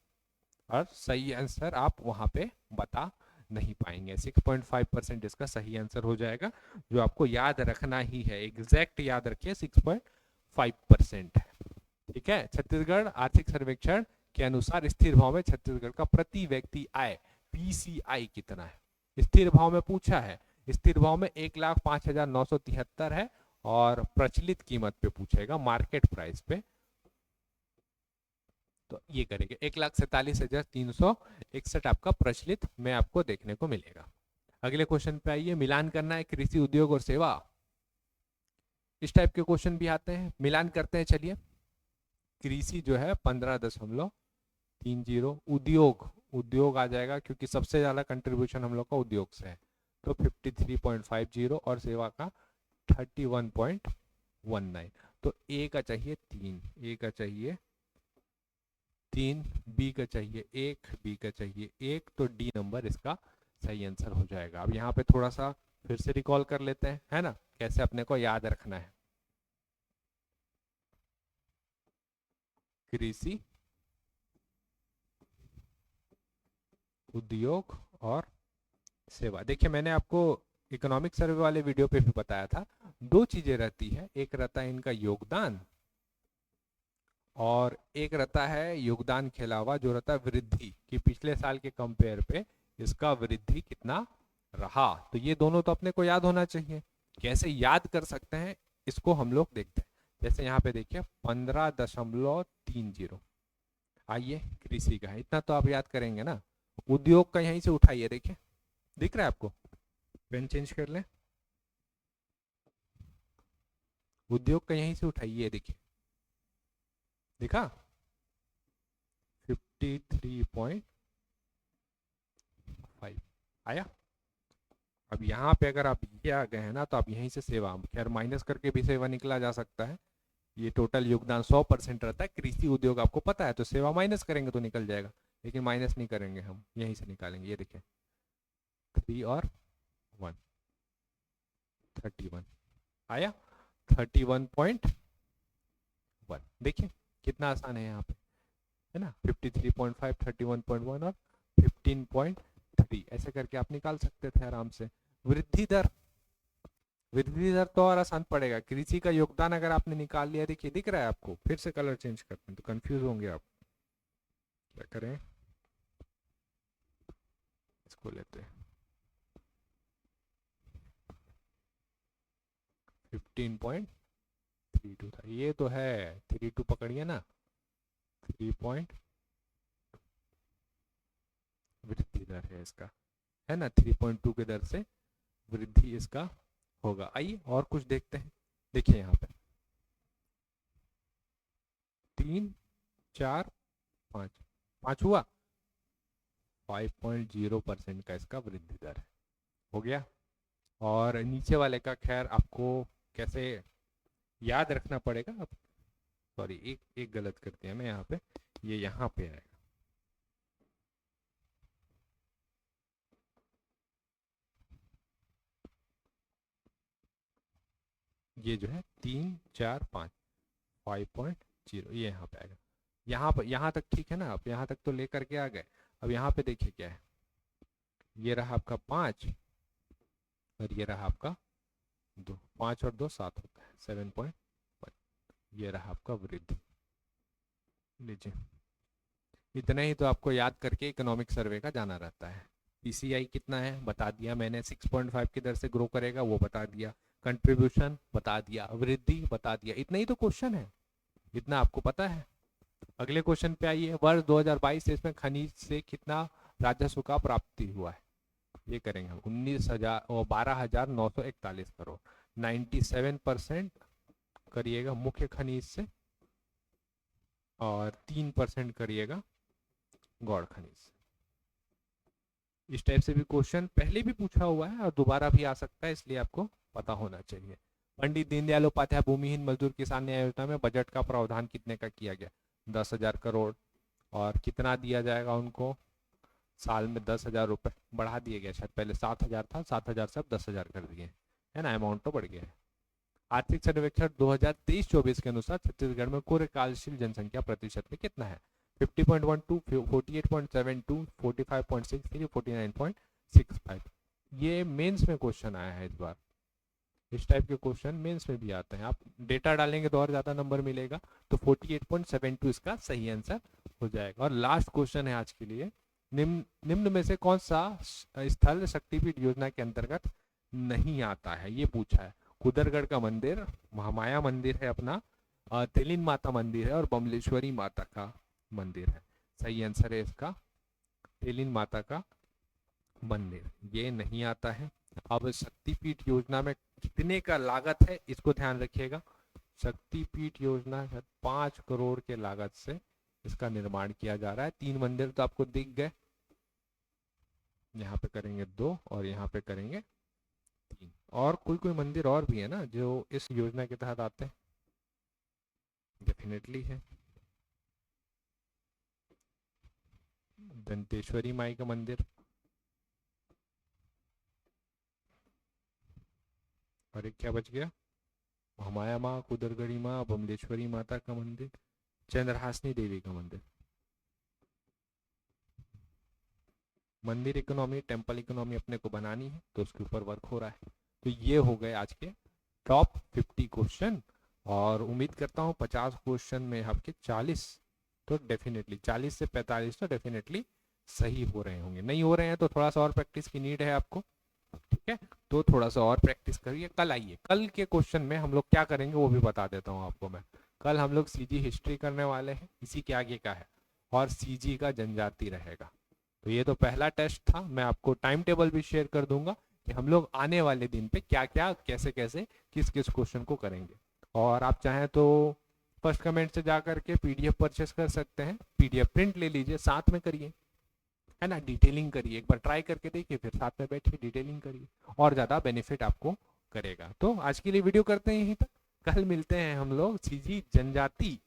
और सही आंसर आप वहां पे बता नहीं पाएंगे। 6.5% इसका सही आंसर हो जाएगा, जो आपको याद रखना ही है, एग्जैक्ट याद रखिए 6.5% है। ठीक है, छत्तीसगढ़ आर्थिक सर्वेक्षण के अनुसार स्थिर भाव में छत्तीसगढ़ का प्रति व्यक्ति आय पीसीआई कितना है? स्थिर भाव में पूछा है। स्थिर भाव में 1,05,973 है और प्रचलित कीमत पे पूछेगा, मार्केट प्राइस पे, तो ये करेंगे 1,47,361 आपका प्रचलित में आपको देखने को मिलेगा। अगले क्वेश्चन पे आइए, मिलान करना है कृषि, उद्योग और सेवा। इस टाइप के क्वेश्चन भी आते हैं, मिलान करते हैं। चलिए, कृषि जो है 15.30, उद्योग उद्योग आ जाएगा, क्योंकि सबसे ज़्यादा कंट्रीब्यूशन हम लोग का उद्योग से है। तो 53.50 और सेवा का 31.19। तो ए का चाहिए 3, ए का चाहिए 3, बी का चाहिए 1, बी का चाहिए 1, तो डी नंबर इसका सही आंसर हो जाएगा। अब यहाँ पे थोड़ा सा फिर से रिकॉल कर लेते हैं, है ना, कैसे अपने को याद रखना है। कृषि, उद्योग और सेवा। देखिए मैंने आपको इकोनॉमिक सर्वे वाले वीडियो पे भी बताया था, दो चीजें रहती है, एक रहता है इनका योगदान और एक रहता है योगदान के अलावा जो रहता है वृद्धि, कि पिछले साल के कंपेयर पे इसका वृद्धि कितना रहा। तो ये दोनों तो अपने को याद होना चाहिए। कैसे याद कर सकते हैं इसको हम लोग देखते हैं। जैसे यहाँ पे देखिए 15.30, आइए कृषि का है, इतना तो आप याद करेंगे ना। उद्योग का यहीं से उठाइए, देखिए दिख रहा है आपको, पेन चेंज कर लें, उद्योग का यहीं से उठाइए, देखिए दिखा 53.5 आया। अब यहाँ पे अगर आप ये आ गए हैं ना, तो आप यहीं से सेवा, खैर माइनस करके भी सेवा निकला जा सकता है। ये टोटल योगदान 100% रहता है, कृषि उद्योग आपको पता है, तो सेवा माइनस करेंगे तो निकल जाएगा, लेकिन माइनस नहीं करेंगे, हम यहीं से निकालेंगे। ये देखिए 3 और 1, 31 आया, 31.1। देखिए कितना आसान है यहाँ पे, है ना, 53.5, 31.1 और 15.3, ऐसे करके आप निकाल सकते थे आराम से। वृद्धि दर, वृद्धि दर तो और आसान पड़ेगा। कृषि का योगदान अगर आपने निकाल लिया, देखिए दिख रहा है आपको, फिर से कलर चेंज करते हैं तो कंफ्यूज होंगे आप, क्या करें, इसको लेते हैं 15.32 था, ये तो है 32 पकड़िए ना, 3 वृद्धि दर है इसका, है ना, 3.2 के दर से वृद्धि इसका होगा। आइए और कुछ देखते हैं। देखिए यहाँ पे 3, 4, 5, 5 हुआ, 5.0% का इसका वृद्धि दर है, हो गया। और नीचे वाले का खैर आपको कैसे याद रखना पड़ेगा, अब सॉरी एक एक गलत करते हैं मैं यहाँ पे, ये यहाँ पे आएगा, ये जो है 3, 4, 5, 5.0, ये यहाँ पे आएगा। यहाँ पर, यहाँ तक ठीक है ना, आप यहाँ तक तो लेकर के आ गए। अब यहाँ पे देखिए क्या है, ये रहा आपका 5 और ये रहा आपका 2, 5 और 2 7 होता है 7.1, ये रहा आपका वृद्धि। लीजिए इतना ही तो आपको याद करके इकोनॉमिक सर्वे का जाना रहता है। पीसीआई कितना है बता दिया मैंने, 6.5 की दर से ग्रो करेगा वो बता दिया, कंट्रीब्यूशन बता दिया, वृद्धि बता दिया, इतना ही तो क्वेश्चन है, इतना आपको पता है। अगले क्वेश्चन पे आइए, वर्ष 2022 से इसमें खनिज से कितना राजस्व का प्राप्ति हुआ है, ये करेंगे हम 12,941 करोड़, 97% करिएगा मुख्य खनिज से और 3% करिएगा गौड़ खनिज। इस टाइप से भी क्वेश्चन पहले भी पूछा हुआ है और दोबारा भी आ सकता है, इसलिए आपको पता होना चाहिए। पंडित दीनदयाल उपाध्याय भूमिहीन मजदूर किसान न्याय योजना में बजट का प्रावधान कितने का किया गया, 10,000 करोड़, और कितना दिया जाएगा उनको, साल में 10,000 रुपए बढ़ा दिए गए, शायद पहले 7,000 था, 7,000 से अब 10,000 कर दिए, है ना, अमाउंट तो बढ़ गया है। आर्थिक सर्वेक्षण 2023-24 के अनुसार छत्तीसगढ़ में कुल कार्यशील जनसंख्या प्रतिशत में कितना है, 50.12, 48.72, 45.63, 49.65। ये मेंस में क्वेश्चन आया है इस बार, इस टाइप के क्वेश्चन मेंस में भी आते हैं, आप डेटा डालेंगे तो और ज्यादा नंबर मिलेगा। तो 48.72 इसका सही आंसर हो जाएगा। और लास्ट क्वेश्चन है आज के लिए, निम्न में से कौन सा स्थल शक्तिपीठ योजना के अंतर्गत नहीं आता है, ये पूछा है। कुदरगढ़ का मंदिर, महामाया मंदिर है अपना, तेलिन माता मंदिर है और बमलेश्वरी माता का मंदिर है। सही आंसर है इसका तेलिन माता का मंदिर, ये नहीं आता है। अब शक्तिपीठ योजना में कितने का लागत है इसको ध्यान रखिएगा। शक्तिपीठ योजना 5 करोड़ के लागत से इसका निर्माण किया जा रहा है। 3 मंदिर तो आपको दिख गए, यहाँ पे करेंगे 2 और यहाँ पे करेंगे 3। और कोई मंदिर और भी है ना जो इस योजना के तहत आते हैं? डेफिनेटली है, दंतेश्वरी माई का मंदिर, और एक क्या बच गया? महामाया माँ, कुदरगढ़ी माँ, बमलेश्वरी माता का मंदिर, चंद्रहासनी देवी का मंदिर। मंदिर इकोनॉमी, टेम्पल इकोनॉमी अपने को बनानी है, तो उसके ऊपर वर्क हो रहा है। तो ये हो गए आज के टॉप 50 क्वेश्चन, और उम्मीद करता हूँ 50 क्वेश्चन में आपके 40 तो डेफिनेटली 40 से 45 तो डेफिनेटली सही हो रहे होंगे। नहीं हो रहे हैं तो थोड़ा सा और प्रैक्टिस की नीड है आपको, ठीक है? तो थोड़ा सा और प्रैक्टिस करिए। कल आइए, कल के क्वेश्चन में हम लोग क्या करेंगे वो भी बता देता हूँ आपको मैं। कल हम लोग सीजी हिस्ट्री करने वाले हैं, इसी के आगे का है, और सीजी का जनजाति रहेगा। तो ये तो पहला टेस्ट था। मैं आपको टाइम टेबल भी शेयर कर दूंगा कि हम लोग आने वाले दिन पे क्या क्या, कैसे कैसे, किस किस क्वेश्चन को करेंगे। और आप चाहें तो फर्स्ट कमेंट से जा करके पीडीएफ परचेस कर सकते हैं, पीडीएफ प्रिंट ले लीजिए, साथ में करिए, है ना? डिटेलिंग करिए, एक बार ट्राई करके देखिए, फिर साथ में बैठिए डिटेलिंग करिए, और ज़्यादा बेनिफिट आपको करेगा। तो आज के लिए वीडियो करते हैं यहीं तक। कल मिलते हैं हम लोग सीजी जनजाति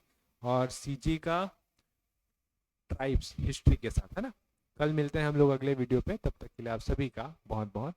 और सीजी का ट्राइब्स हिस्ट्री के साथ, है ना? कल मिलते हैं हम लोग अगले वीडियो पे। तब तक के लिए आप सभी का बहुत बहुत